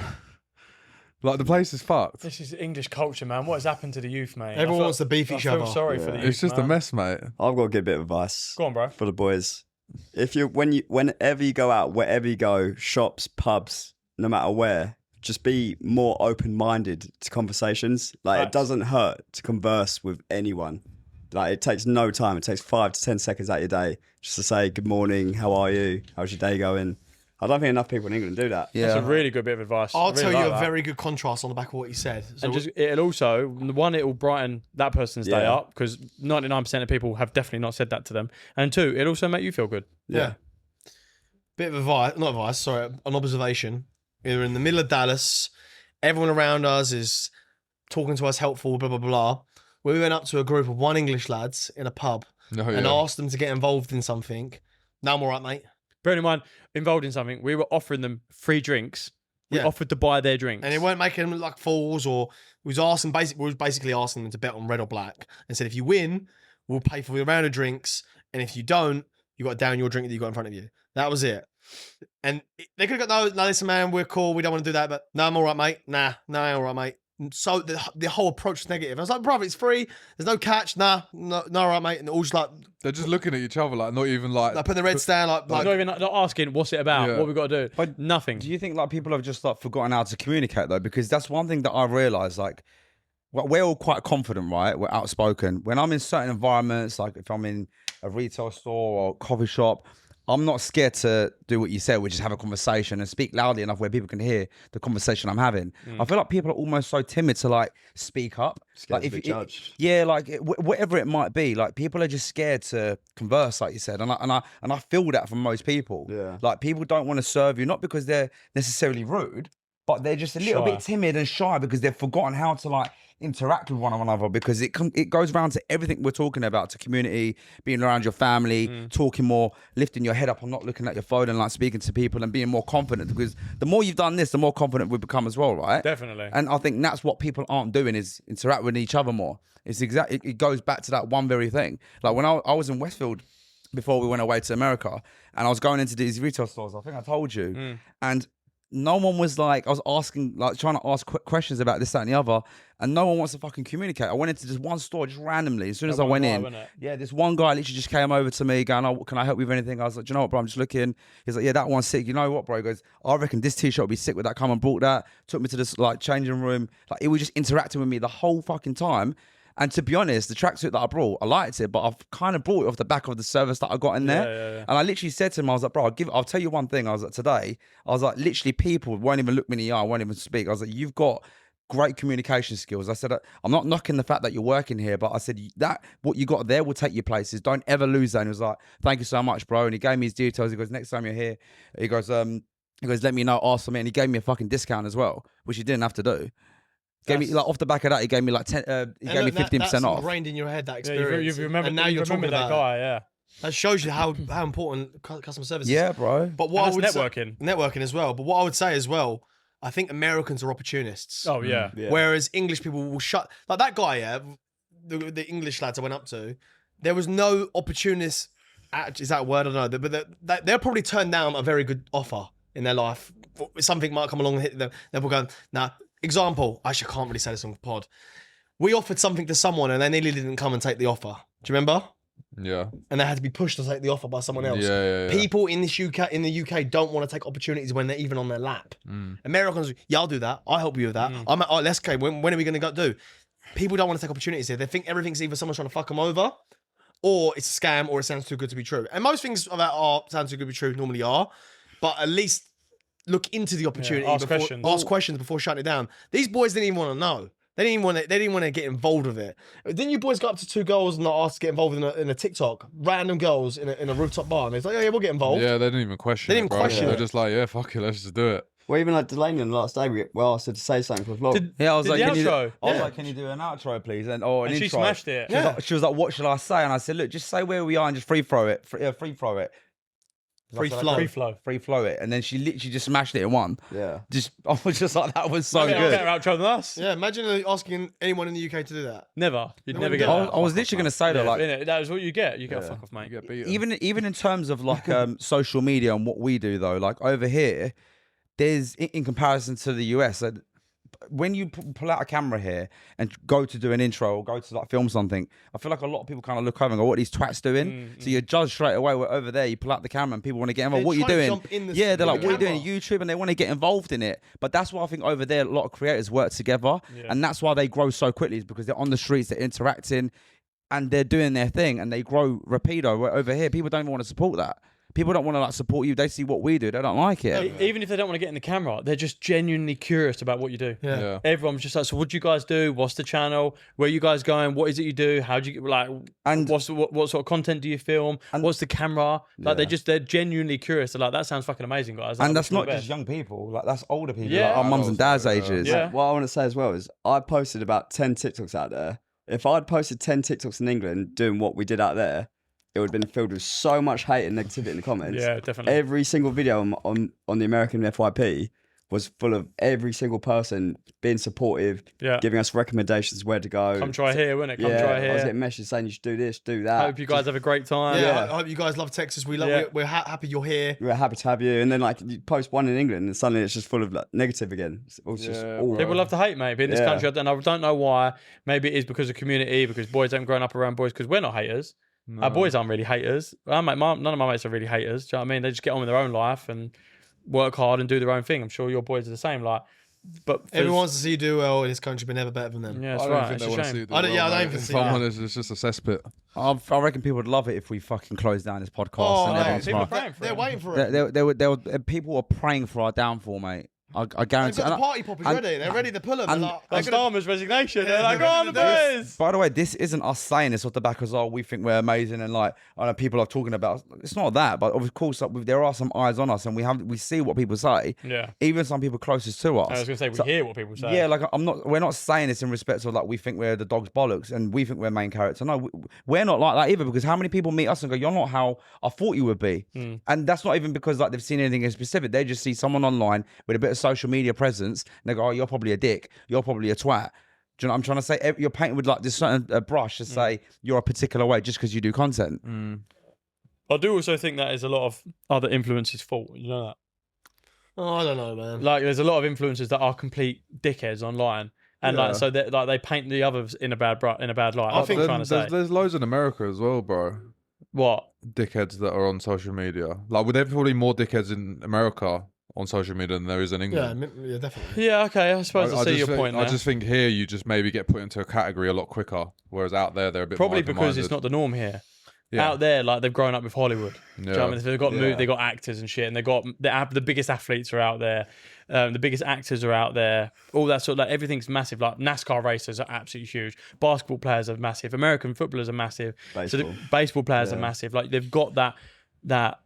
Like the place is fucked. This is English culture, man. What has happened to the youth, mate? Everyone wants to beef each I feel other. sorry for the youth, It's just man. a mess, mate. I've got a good bit of advice. Go on, bro. For the boys. Whenever you go out, wherever you go, shops, pubs, no matter where, just be more open-minded to conversations. Like, Facts. it doesn't hurt to converse with anyone. Like, it takes no time. It takes 5 to 10 seconds out of your day just to say, good morning, how are you? How's your day going? I don't think enough people in England do that. Yeah. That's a really good bit of advice. I'll I really tell like you a that. very good contrast on the back of what you said. So And just it'll also it'll brighten that person's day Yeah. up because 99% of people have definitely not said that to them. And 2, it'll also make you feel good. yeah. Bit of advice, sorry, an observation. We're in the middle of Dallas. Everyone around us is talking to us helpful, blah, blah, blah. We went up to a group of 1 English lads in a pub and asked them to get involved in something. No, I'm all right, mate. Bearing in mind, involved in something, we were offering them free drinks. We Yeah. offered to buy their drinks. And they weren't making them like fools, or we was basically asking them to bet on red or black and said, if you win, we'll pay for your round of drinks. And if you don't, you got to down your drink that you got in front of you. That was it. And they could have got, no, listen, man, we're cool. We don't want to do that. But no, I'm all right, mate. Nah, I'm all right, mate. And so the whole approach was negative. I was like, brother, it's free. There's no catch. No, all right, mate. And they're all just like They're just looking at each other, like not even like. putting their heads down, like not even not asking what's it about, Yeah. what we got to do. But Nothing. Do you think like people have just like forgotten how to communicate though? Because that's one thing that I realised. Like, we're all quite confident, right? We're outspoken. When I'm in certain environments, like if I'm in a retail store or coffee shop, I'm not scared to do what you said, which is have a conversation and speak loudly enough where people can hear the conversation I'm having. I feel like people are almost so timid to like speak up. Scared Like to be judged. yeah, like whatever it might be, like people are just scared to converse, like you said, and I feel that from most people. Yeah. Like people don't want to serve you, not because they're necessarily rude, but they're just a little Shy. bit timid and shy because they've forgotten how to like interact with one another, because it goes around to everything we're talking about, to community, being around your family, talking more, lifting your head up and not looking at your phone and like speaking to people and being more confident, because the more you've done this, the more confident we become as well, right? Definitely. And I think that's what people aren't doing, is interact with each other more. It's it goes back to that one very thing. Like when I was in Westfield before we went away to America, and I was going into these retail stores, I think I told you, and no one was like, I was asking, like trying to ask questions about this, that and the other, and no one wants to fucking communicate. I went into this one store just randomly. As soon as I went in, this one guy literally just came over to me going, "Oh, can I help you with anything?" I was like, "Do you know what, bro? I'm just looking." He's like, "Yeah, that one's sick." You know what, bro? He goes, "I reckon this t-shirt would be sick with that." Come and brought that. Took me to this like changing room. Like it was just interacting with me the whole fucking time. And to be honest, the tracksuit that I brought, I liked it, but I've kind of brought it off the back of the service that I got in there. And I literally said to him, I was like, "Bro, I'll tell you one thing." I was like, today, I was like, literally people won't even look me in the eye, won't even speak. I was like, "You've got great communication skills." I said, "I'm not knocking the fact that you're working here, but I said that what you got there will take you places. Don't ever lose that." And he was like, "Thank you so much, bro." And he gave me his details. He goes, "Next time you're here," he goes, "Let me know, ask for me." And he gave me a fucking discount as well, which he didn't have to do. Gave me like off the back of that, he gave me like 10. He gave me 15% off. Ingrained in your head, that Yeah, experience. you remember, and now you're talking that about guy. it. Yeah. That shows you how important customer service is. Yeah, bro. But what I would networking. networking as well. But what I would say as well, I think Americans are opportunists. Oh yeah. Whereas English people will shut, like that guy, yeah, the English lads I went up to, there was no opportunist. Is that a word? I don't know. But they'll probably turn down a very good offer in their life. Something might come along and hit them. They'll go, "Nah." Example, actually, I can't really say this on the pod. We offered something to someone and they nearly didn't come and take the offer. Do you remember? Yeah. And they had to be pushed to take the offer by someone else. Yeah. People in the UK don't want to take opportunities when they're even on their lap. Americans, yeah, I'll do that. I'll help you with that. I'm like, "Oh, let's go. When are we going to go do?" People don't want to take opportunities here. They think everything's either someone's trying to fuck them over, or it's a scam, or it sounds too good to be true. And most things about art sounds too good to be true normally are, but at least look into the opportunity. Ask questions before shutting it down. These boys didn't even want to know. They didn't want to get involved with it. Then you boys got up to two girls and not asked to get involved in a TikTok. Random girls in a rooftop bar, and it's like, "Oh yeah, we'll get involved." Yeah, they didn't even question. They didn't question They're it. just like, "Yeah, fuck it, let's just do it." Well, even like Delaney on the last day, we asked her to say something for the vlog. Yeah, I was like, the "Can you?" outro? I was like, "Can you do an outro, please?" And an And she intro. smashed it. She was like, "What should I say?" And I said, "Look, just say where we are and just free throw it. Free flow it. Free flow. Free flow it." And then she literally just smashed it in one. Yeah. I was just like, that was so Maybe I'll good. get her outro than us. Yeah, imagine asking anyone in the UK to do that. Never. You'd No never one get does. that. I was literally going to say that, like, Innit? That is what you get. You get fuck off, mate. You get beaten. even in terms of like social media and what we do though, like over here, there's in comparison to the US, when you pull out a camera here and go to do an intro or go to like film something, I feel like a lot of people kind of look over and go, "What are these twats doing?" So you're judged straight away. Where over there, you pull out the camera and people want to get involved. They What are you try to doing? jump in the- Yeah, they're in like, the "What are you doing?" camera. YouTube, and they want to get involved in it. But that's why I think over there, a lot of creators work together, and that's why they grow so quickly, is because they're on the streets, they're interacting, and they're doing their thing, and they grow rapido. Where over here, people don't even want to support that. People don't want to like support you. They see what we do. They don't like it. Even if they don't want to get in the camera, they're just genuinely curious about what you do. Yeah. Everyone's just like, "So what do you guys do? What's the channel? Where are you guys going? What is it you do? How do you like? And- what sort of content do you film? What's the camera? Like they're genuinely curious. They're like, "That sounds fucking amazing, guys." And Like, that's wish you all not the just best. young people. Like that's older people. Yeah. Like our mums and dads' ages. Yeah. What I want to say as well is I posted about 10 TikToks out there. If I'd posted 10 TikToks in England doing what we did out there, it would have been filled with so much hate and negativity in the comments. Yeah, definitely. Every single video on the American FYP was full of every single person being supportive, Yeah. giving us recommendations where to go. Come try here, wouldn't it? Come try I was here. getting messages saying you should do this, do that. Hope you guys have a great time. Yeah, I hope you guys love Texas. We love. Yeah. We're happy you're here. We're happy to have you. And then like you post one in England and suddenly it's just full of like negative again. It's just all People love to hate, maybe in this Yeah. country. And I don't know why. Maybe it is because of community, because boys haven't grown up around boys. Because we're not haters. Our boys aren't really haters. None of my mates are really haters. Do you know what I mean? They just get on with their own life and work hard and do their own thing. I'm sure your boys are the same. Like, but Everyone wants to see you do well in this country, but never better than them. yeah, I that's don't right. think It's they a want to shame. see it. I don't even If see I'm that. honest, it's just a cesspit. I reckon people would love it if we fucking close down this podcast. Oh, and no, everyone's people are smart. praying for They're it. waiting for it. People were praying for our downfall, mate. I They've guarantee. got the and party poppers and- ready. They're ready to pull them. and- Like Starmer's resignation. They're like, they're go on, the gonna do boys. By the way, this isn't us saying this off the back as we think we're amazing and like I know people are talking about. It's not that, but of course like, there are some eyes on us and we see what people say. Yeah. Even some people closest to us. I was gonna say we hear what people say. Yeah, like we're not saying this in respect of like we think we're the dog's bollocks and we think we're main character. No, we're not like that either because how many people meet us and go, you're not how I thought you would be. And that's not even because like they've seen anything in specific. They just see someone online with a bit of social media presence and they go, oh, you're probably a dick. You're probably a twat. Do you know what I'm trying to say? You're painted with like this certain brush to say you're a particular way just because you do content. I do also think that is a lot of other influencers' fault. You know that? Oh, I don't know, man. Like, there's a lot of influencers that are complete dickheads online, and like so that like they paint the others in a bad light. I think That's what I'm trying to say. There's loads in America as well, bro. What? Dickheads that are on social media. Like, would there probably more dickheads in America on social media than there is in England? Yeah, definitely. Yeah, okay. I suppose I see just your think, point I there. just think here you just maybe get put into a category a lot quicker, whereas out there they're a bit Probably more because it's open-minded. not the norm here. Yeah. Out there, like they've grown up with Hollywood. Do you know what I mean? They've got Yeah. they got actors and shit, and they got the biggest athletes are out there, the biggest actors are out there. All that sort of like everything's massive. Like NASCAR racers are absolutely huge. Basketball players are massive. American footballers are massive. So the baseball players are massive. Like they've got that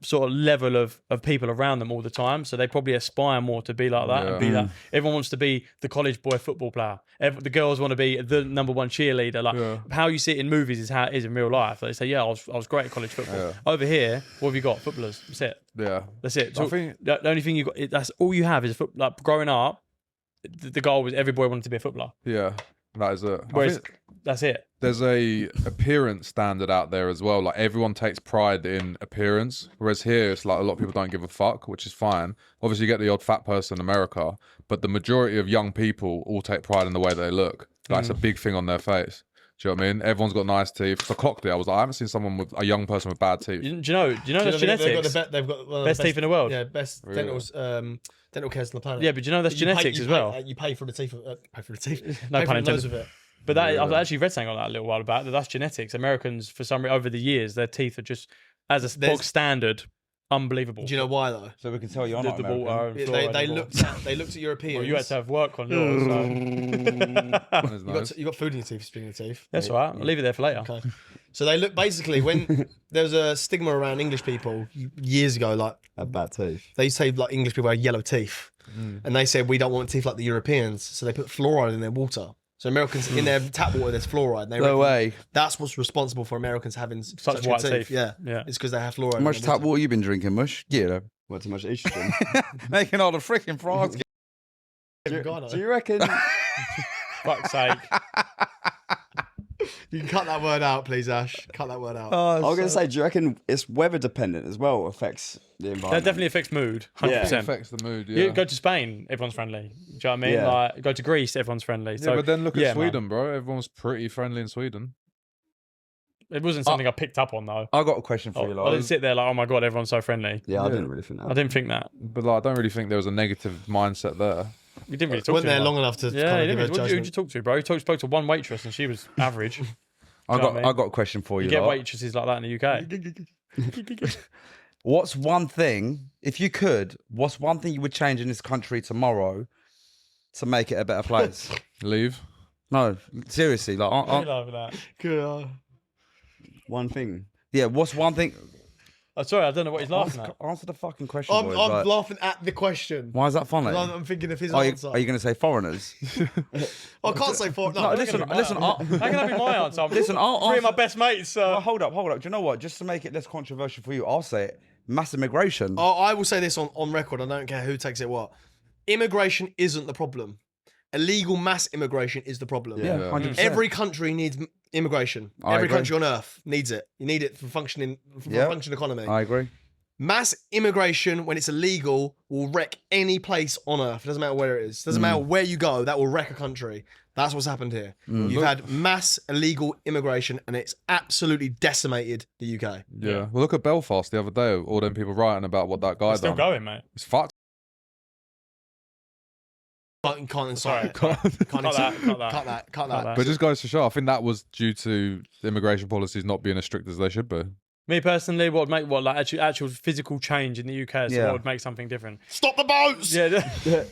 sort of level of people around them all the time. So they probably aspire more to be like that and be that. Everyone wants to be the college boy football player. The girls want to be the number one cheerleader. Like how you see it in movies is how it is in real life. Like they say, yeah, I was great at college football. Over here, what have you got? Footballers. That's it. Yeah. That's it. I So think- the only thing you got, that's all you have is like growing up. The goal was every boy wanted to be a footballer. Yeah, that is it. I Whereas think that's it. there's a appearance standard out there as well. Like everyone takes pride in appearance, whereas here it's like a lot of people don't give a fuck, which is fine. Obviously, you get the odd fat person in America, but the majority of young people all take pride in the way that they look. Like it's a big thing on their face. Do you know what I mean? Everyone's got nice teeth. So I clocked it. I was like, I haven't seen someone with a young person with bad teeth. Do you know that's genetics? They've got one of the Best teeth in the world. Yeah, best dental cares on the planet. Yeah, but do you know that's genetics as well? You pay for the teeth. Pay for the teeth. No pay pun for the nose intended. of it. But that I've actually read something on that a little while back. That's genetics. Americans, for some reason, over the years, their teeth are just as a bog standard, unbelievable. Do you know why though? So we can tell you're the not ball American. are They looked at Europeans. Well, you had to have work on yours. So. On his You nose. got food in your teeth. Speaking of teeth. That's all right. I'll leave it there for later. Okay. So they look basically when there was a stigma around English people years ago, like Have bad teeth. they say like English people had yellow teeth, and they said we don't want teeth like the Europeans, so they put fluoride in their water. So Americans in their tap water there's fluoride. And they No reckon way. That's what's responsible for Americans having such white good teeth. teeth. Yeah, Yeah. it's because they have fluoride. How in much their tap water you been drinking, Mush? Yeah, What, too much estrogen? making all the freaking frogs. Do you reckon? Fuck's sake. You can cut that word out, please, Ash. Cut that word out. I was going to say, do you reckon it's weather dependent as well? Affects the That environment. definitely affects mood. 100%. Yeah. It affects the mood, You yeah. go to Spain, everyone's friendly. Do you know what I mean? Yeah. Like, go to Greece, everyone's friendly. Yeah, So, but then look at yeah, Sweden, man. bro. Everyone's pretty friendly in Sweden. It wasn't something I picked up on, though. I got a question for you, I didn't Lars. sit there like, oh my God, everyone's so friendly. Yeah, I didn't really think that. I didn't think that. But like, I don't really think there was a negative mindset there. You didn't really talk Wasn't to there him, long like- enough to Yeah, kind you of didn't give a really, who'd you judgment. talk to, bro? You spoke to one waitress and she was average. I Do you know got what I mean? I got a question for you. You get lot. waitresses like that in the UK. What's one thing, if you could, what's one thing you would change in this country tomorrow to make it a better place? Leave. No, seriously, like, I love that. Good. One thing. yeah, what's one thing? Oh, sorry, I don't know what he's laughing Answer, at. answer the fucking question, I'm boys. like, laughing at the question. why is that funny? I'm thinking of his Are you, answer. are you going to say foreigners? I can't say for No, listen, listen. How can that be my answer? Listen, I'll Three of my answer- best mates. Oh, hold up. Do you know what? Just to make it less controversial for you, I'll say it. Mass immigration. I will say this on record. I don't care who takes it what. Immigration isn't the problem. Illegal mass immigration is the problem. yeah, 100%. Every country needs immigration. I Every agree. country on earth needs it. You need it for functioning, for Yeah. a functioning economy. I agree. Mass immigration, when it's illegal, will wreck any place on earth. It doesn't matter where it is. It doesn't matter where you go. That will wreck a country. That's what's happened here. You've had mass illegal immigration, and it's absolutely decimated the UK. Yeah. Well, look at Belfast the other day. All them people writing about what that guy It's still done. going, mate. It's fucked. Can't insult. Sorry. Can't Cut insult. that, cut that. Cut that. Cut that. that. But it just goes to show, I think that was due to the immigration policies not being as strict as they should be. Me personally, what would make like actual physical change in the UK? So what would make something different? Stop the boats. Yeah.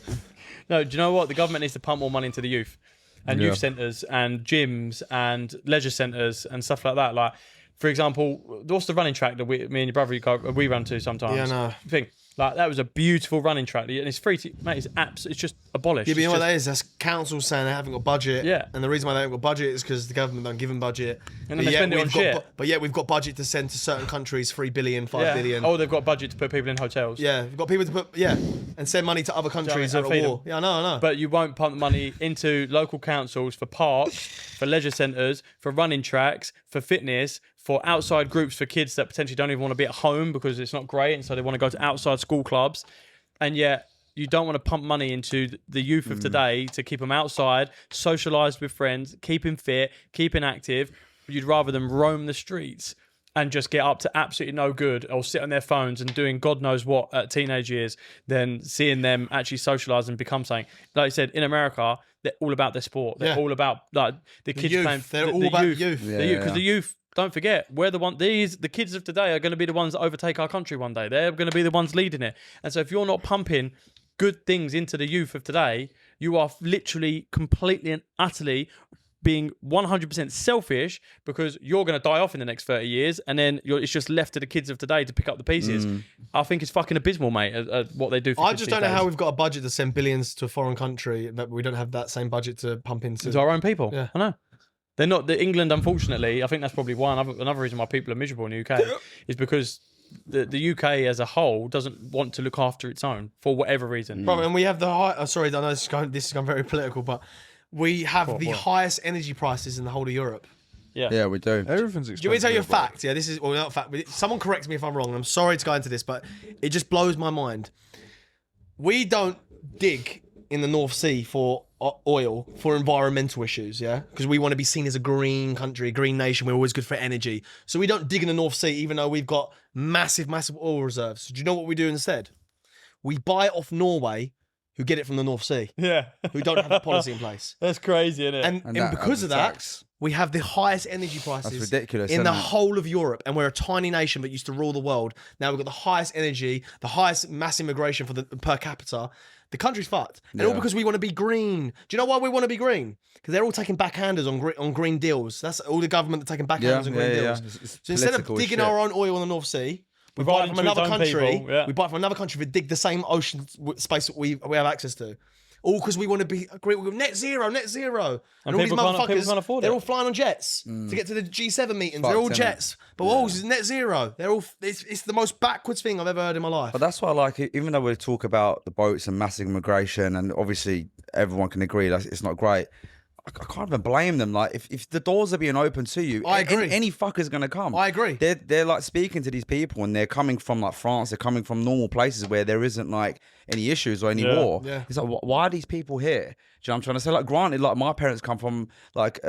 No, do you know what? The government needs to pump more money into the youth and youth centres and gyms and leisure centres and stuff like that. Like, for example, what's the running track that me and your brother we run to sometimes? Yeah, no. Like, that was a beautiful running track, and it's free to, mate. It's just abolished. Yeah, but you know It's what that is? That's council saying they haven't got budget. Yeah. And the reason why they haven't got budget is because the government don't give them budget. And then they spend it on shit. But yet we've got budget to send to certain countries 3 billion, 5 billion. Oh, they've got budget to put people in hotels. Yeah, we've got people to put, and send money to other countries and that are feed at war. them. Yeah, I know. But you won't pump money into local councils for parks, for leisure centres, for running tracks, for fitness, for outside groups for kids that potentially don't even want to be at home because it's not great, and so they want to go to outside school clubs. And yet you don't want to pump money into the youth of today to keep them outside, socialise with friends, keep them fit, keeping active. You'd rather them roam the streets and just get up to absolutely no good or sit on their phones and doing God knows what at teenage years than seeing them actually socialise and become something. Like I said, in America, they're all about their sport. They're all about like the kids youth. playing. They're all about youth. Because the youth, don't forget, we're the kids of today are going to be the ones that overtake our country one day. They're going to be the ones leading it. And so if you're not pumping good things into the youth of today, you are literally completely and utterly being 100% selfish, because you're going to die off in the next 30 years, and then it's just left to the kids of today to pick up the pieces. I think it's fucking abysmal, mate, what they do for I kids just these don't know days. how we've got a budget to send billions to a foreign country that we don't have that same budget to pump into. To our own people. Yeah. I know. They're not. England, unfortunately, I think that's probably another reason why people are miserable in the UK is because the UK as a whole doesn't want to look after its own for whatever reason. Bro, and we have the high. Sorry, I know this is going very political, but we have the highest energy prices in the whole of Europe. Yeah, we do. Everything's expensive. Do you want me to tell you a bro. fact? Yeah, this is not a fact. But someone correct me if I'm wrong. And I'm sorry to go into this, but it just blows my mind. We don't dig in the North Sea for oil for environmental issues, yeah? Because we want to be seen as a green country, a green nation. We're always good for energy. So we don't dig in the North Sea, even though we've got massive oil reserves. Do you know what we do instead? We buy it off Norway, who get it from the North Sea, Yeah. who don't have that policy in place. That's crazy, isn't it? And that because of adds that, tax. we have the highest energy prices That's ridiculous, in the isn't it? whole of Europe. And we're a tiny nation that used to rule the world. Now we've got the highest energy, the highest mass immigration for the per capita. The country's fucked. And all because we want to be green. Do you know why we want to be green? Because they're all taking backhanders on green deals. That's all the government are taking backhanders on green deals. So instead of digging our own oil in the North Sea, we buy it from another country. We buy it from another country that dig the same ocean space that we have access to. All because we want to be green. We're net zero. And all these people can't afford they're it. all flying on jets to get to the G7 meetings. They're all Fucked, innit? jets. But it's net zero. They're all. It's the most backwards thing I've ever heard in my life. But that's why I like it. Even though we talk about the boats and massive immigration, and obviously everyone can agree that it's not great, I can't even blame them. Like, if the doors are being open to you, I agree. Any fucker's gonna come. I agree. They're like speaking to these people, and they're coming from like France. They're coming from normal places where there isn't like any issues or any war. Yeah. It's like, why are these people here? Do you know what I'm trying to say? Like, granted, like my parents come from like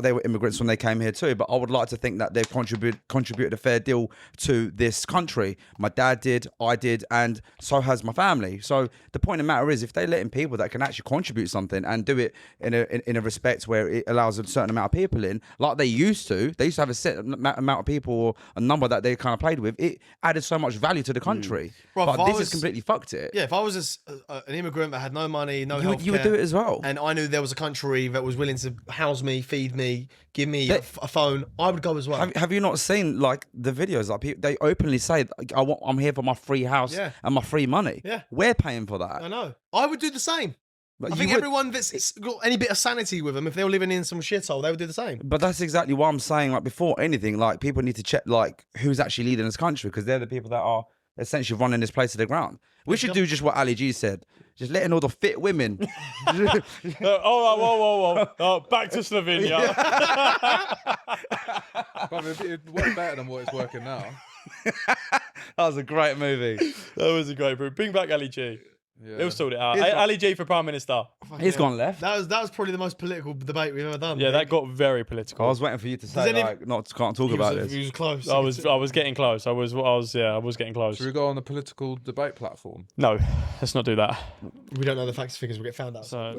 they were immigrants when they came here too, but I would like to think that they've contributed a fair deal to this country. My dad did, I did, and so has my family. So the point of the matter is, if they let in people that can actually contribute something and do it in a respect where it allows a certain amount of people in, like they used to have a set amount of people or a number that they kind of played with, it added so much value to the country. Bro, but if I this was- has completely fucked it. Yeah, if I was an immigrant that had no money, no You would healthcare, do it as well. and I knew there was a country that was willing to house me, feed me, give me a phone, I would go as well. Have you not seen like the videos? Like they openly say, I'm here for my free house and my free money. Yeah. We're paying for that. I know. I would do the same. But I you think would- everyone that's got any bit of sanity with them, if they were living in some shithole, they would do the same. But that's exactly what I'm saying. Like before anything, like people need to check like who's actually leading this country, because they're the people that are essentially running this place to the ground. We should do just what Ali G said. Just letting all the fit women. Whoa. Back to Slovenia. But it worked better than what it's working now. That was a great movie. That was a great bro. Bring back Ali G. Yeah. He'll sort it out. He's Hey, got- Ali G for Prime Minister. He's gone left. That was probably the most political debate we've ever done. Yeah, that got very political. I was waiting for you to say any- like, not can't talk about this. He was close. I was getting close. I was getting close. Should we go on the political debate platform? No, let's not do that. We don't know the facts and figures. We'll get found out. So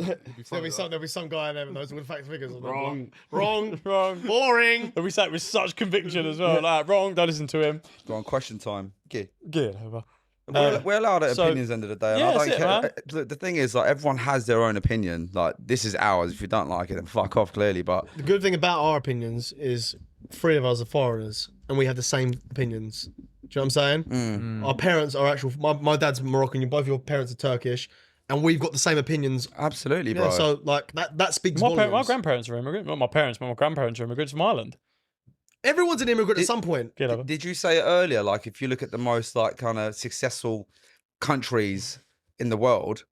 There'll be some guy in there that knows all the facts and figures. Wrong. Wrong. wrong. Boring. And we say it with such conviction as well. Like wrong. Don't listen to him. Go on, question time. Okay. Get over. We're allowed at so- opinions end of the day. And Yeah, I don't that's it, care. man. Look, the thing is, like, everyone has their own opinion. Like, this is ours. If you don't like it, then fuck off. Clearly, but The good thing about our opinions is 3 of us are foreigners and we have the same opinions. Do you know what I'm saying? Our parents are actual. My dad's Moroccan. Both your parents are Turkish, and we've got the same opinions. absolutely, Yeah, bro. so like that speaks My volumes. grandparents are immigrants. Not my parents, but my grandparents are immigrants from Ireland. Everyone's an immigrant at some point. Get over. Did you say it earlier? Like, if you look at the most like kind of successful countries in the world,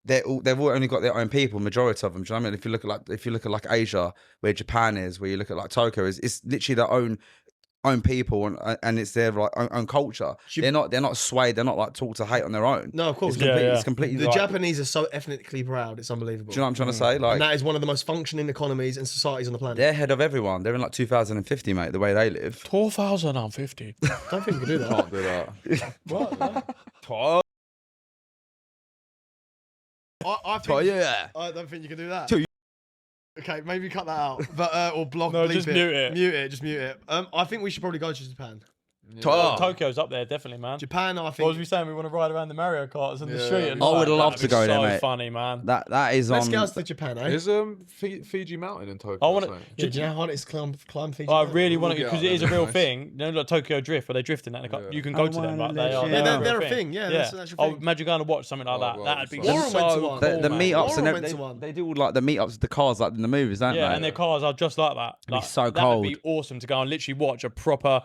they've all only got their own people. Majority of them. Do you know what I mean? If you look at like Asia, where Japan is, where you look at like Tokyo, it's literally their own people and it's their like own culture. They're not swayed. They're not like taught to hate on their own. No, of course. It's completely. Yeah. It's completely. The like, Japanese are so ethnically proud. It's unbelievable. Do you know what I'm trying to say? Like, And that is one of the most functioning economies and societies on the planet. they're ahead of everyone. They're in like 2050, mate. The way they live. 2050. I don't think you can do that. Can't do that. What? I don't think you can do that. Okay, maybe cut that out, but or block. No, bleep just it. mute it. Mute it. Just mute it. I think we should probably go to Japan. Tokyo's up there, definitely, man. Japan, I What think. was we saying? We want to ride around the Mario Karts in the street. And I would love that'd to be go there, so mate. funny, man. That is Let's on. get us to Japan, eh? Is Fiji Mountain in Tokyo? I or wanna- something? Yeah, do you know how hard it is to climb Fiji? I Mountain? really want to We'll because get it is a out real there, thing. You know, like Tokyo Drift, where they drift in that. You can go to them. Like, they are. Yeah, they're they're a a thing. Yeah, that's an actual Oh, thing. imagine going to watch something like Oh, that. well, That'd be Warren went to so one. cool, The man. meetups Warren and went to everything. one. They do all like the meetups with the cars like in the movies, don't Yeah, they? and their cars are just like that. be Like, so That'd cold. be awesome to go and literally watch a proper.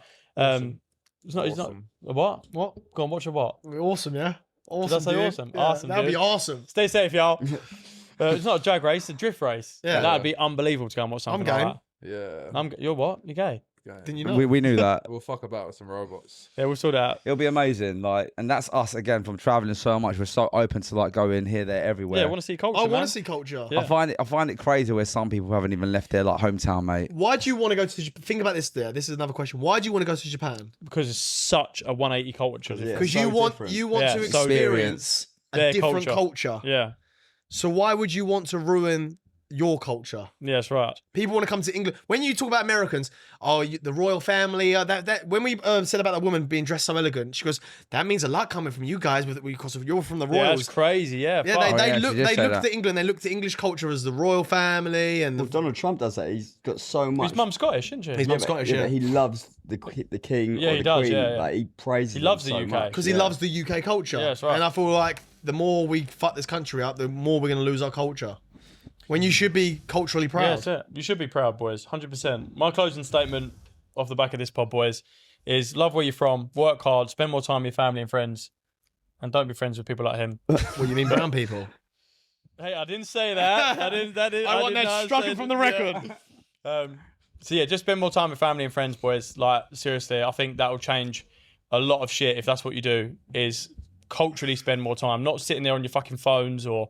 It's not Awesome. a what? What? Go on, watch a what? Awesome, yeah. Awesome. say dude. awesome? Yeah, Awesome, That'd be dude. awesome. Stay safe, y'all. It's not a drag race; it's a drift race. Yeah. That'd be unbelievable to go and watch something game. like Yeah. that. You're what? You're gay? Didn't you know? We knew that. We'll fuck about with some robots. Yeah, we'll sort it out. It'll be amazing, like, and that's us again from traveling so much. We're so open to like going here, there, everywhere. Yeah, I want to see culture. I want man. to see culture. Yeah. I find it crazy where some people haven't even left their like hometown, mate. Why do you want to go to Japan? Think about this there. This is another question. Why do you want to go to Japan? because it's such a 180 culture. Yeah. Because so you want different. you want Yeah, to so experience a Their different culture. culture. Yeah, So why would you want to ruin your culture? yeah, that's right. People want to come to England. When you talk about Americans, the royal family, that when we said about that woman being dressed so elegant, she goes, that means a lot coming from you guys because of you're from the Yeah, royals. that's crazy. Yeah, Yeah, fuck. they yeah, she look did they say look that. to England. They look to English culture as the royal family and Well, Donald Trump does that. He's got so much. His mum's Scottish, isn't she? his mum's Scottish. Yeah, Yeah, but he loves the king Yeah, or he the does, queen. yeah, yeah. Like, he praises He loves them the so UK. much. because he loves the UK culture. Yeah, that's right. And I feel like the more we fuck this country up, the more we're going to lose our culture. When you should be culturally Yeah, proud. that's it. You should be proud, boys. 100%. My closing statement off the back of this pod, boys, is love where you're from, work hard, spend more time with your family and friends, and don't be friends with people like him. What you mean brown people? Hey, I didn't say that. I want that struck from the record. So yeah, just spend more time with family and friends, boys. Like, seriously, I think that will change a lot of shit if that's what you do, is culturally spend more time, not sitting there on your fucking phones or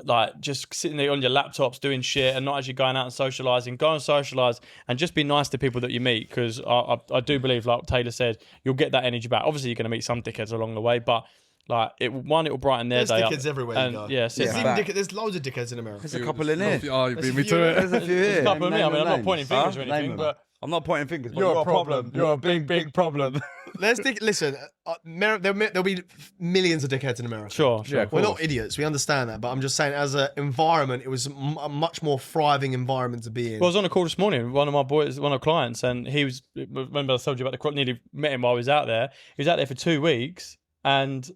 like just sitting there on your laptops doing shit and not actually going out and socialising. Go and socialise and just be nice to people that you meet, because I do believe, like Taylor said, you'll get that energy back. Obviously, you're going to meet some dickheads along the way, but like it will brighten their There's day up. dickheads everywhere And, you go. yeah, There's, Yeah. there's loads of dickheads in America. There's a couple in here. Oh, you beat me few to it. There's a few There's a here. couple of me. I Name mean, I'm them not pointing names. fingers or Name anything, them. but I'm not pointing fingers. But you're a problem. You're a big problem. Listen, there'll be millions of dickheads in America. Sure. We're not idiots. We understand that, but I'm just saying, as an environment, it was a much more thriving environment to be in. Well, I was on a call this morning with one of my boys, one of our clients, and he was, remember I told you about nearly met him while I was out there. He was out there for 2 weeks, and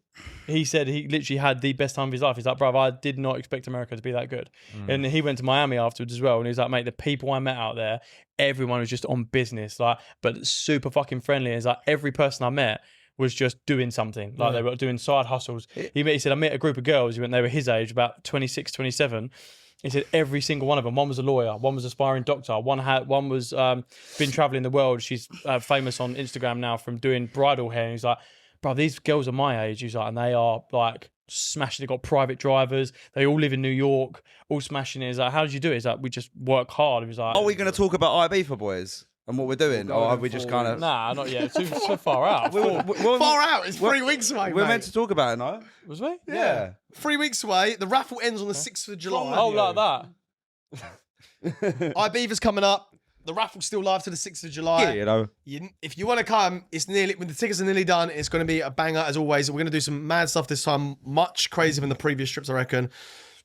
he said he literally had the best time of his life. He's like, bruv, I did not expect America to be that good. And he went to Miami afterwards as well, and he was like, mate, the people I met out there, everyone was just on business, like, but super fucking friendly. And it's like every person I met was just doing something, like they were doing side hustles. He said, I met a group of girls, he went, they were his age, about 26, 27. He said every single one of them. One was a lawyer. One was an aspiring doctor. One was been traveling the world. She's famous on Instagram now from doing bridal hair. And he's like, bro, these girls are my age. He's like, and they are like smashing. They got private drivers. They all live in New York, all smashing it. He's like, how did you do it? He's like, we just work hard. He was like, Are we going to talk about IB boys and what we're doing, or are we just kind of? nah, not yet. Too so far out. Far out. It's 3 weeks away. We're mate. meant to talk about it, no? Was we? Yeah. 3 weeks away. The raffle ends on the 6th of July. Oh, like that. IBIZA's coming up. The raffle's still live to the 6th of July. Yeah, you know. If you want to come, it's nearly when the tickets are nearly done. It's going to be a banger as always. We're going to do some mad stuff this time, much crazier than the previous trips, I reckon.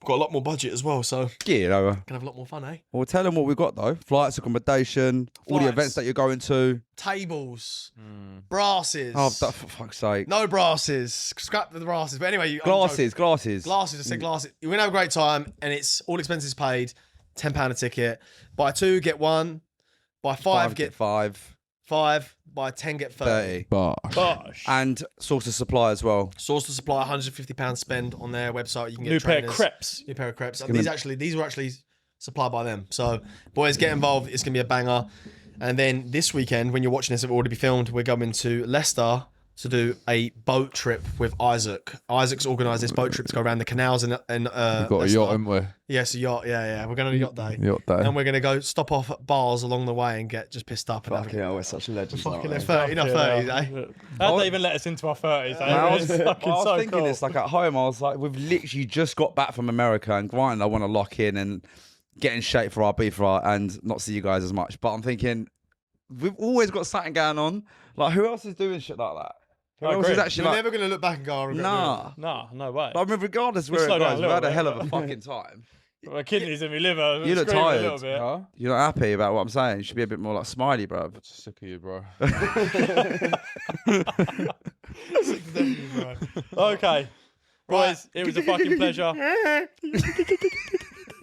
We've got a lot more budget as well, so Yeah, you know. can have a lot more fun, eh? Well, tell them what we've got though. Flights, accommodation, all the Flights. events that you're going to. Tables, brasses. Oh, for fuck's sake. No brasses. Scrap the brasses. But anyway, Glasses. Glasses. I said glasses. We're going to have a great time, and it's all expenses paid. £10 a ticket. Buy 2, get 1. Buy 5, get 5. 5. Buy 10, get 30. 30. Gosh. And source of supply as well. Source to supply, £150 spend on their website. You can get New pair of trainers. crepes. New pair of crepes. These were actually supplied by them. So, boys, get involved. It's going to be a banger. And then this weekend, when you're watching this, it will already be filmed. We're going to Leicester to do a boat trip with Isaac. Isaac's organised this boat trip to go around the canals in We've got a Leicester. yacht, haven't we? Yes, a yacht. Yeah. We're going on a yacht day. Yacht day. And we're going to go stop off at bars along the way and get just pissed up. And Fucking hell, we're such legends. fucking aren't we? 30, not 30, eh? How'd they even let us into our 30s? I was, It's fucking I was so thinking cool. this, like at home, I was like, we've literally just got back from America, and granted, I want to lock in and get in shape for our beef and not see you guys as much. But I'm thinking, we've always got something going on. Like, who else is doing shit like that? Who I else agree. is actually You're like, never going to look back and go, I regret nah. Nah, no way. I mean, regardless where slow it down goes, a we've had a little hell bit. of a fucking time. My kidneys in my liver. You look screaming tired. A little bit. Huh? You're not happy about what I'm saying. You should be a bit more like smiley, bro. Sick of you, bro. Okay. Boys, it was a fucking pleasure.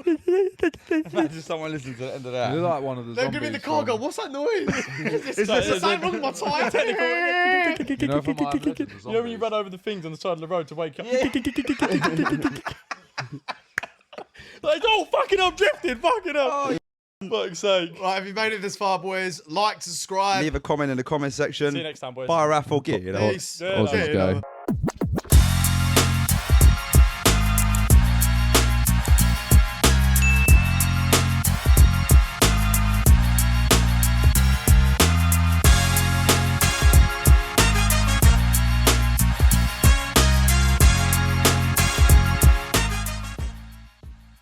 Imagine someone listening to the end of that. You're like one of the They're zombies. giving me the cargo. from- What's that noise? It's It's the same wrong with my tie. You know, from Iron Legend, the You know when you zombies. run over the things on the side of the road to wake up? Like, oh, fucking I'm drifting, fucking up. Fuck's sake. Right, if you made it this far, boys, like, subscribe. Leave a comment in the comment section. See you next time, boys. Buy a raffle, get you know. Peace. Yeah, Aussies Yeah, go. you know.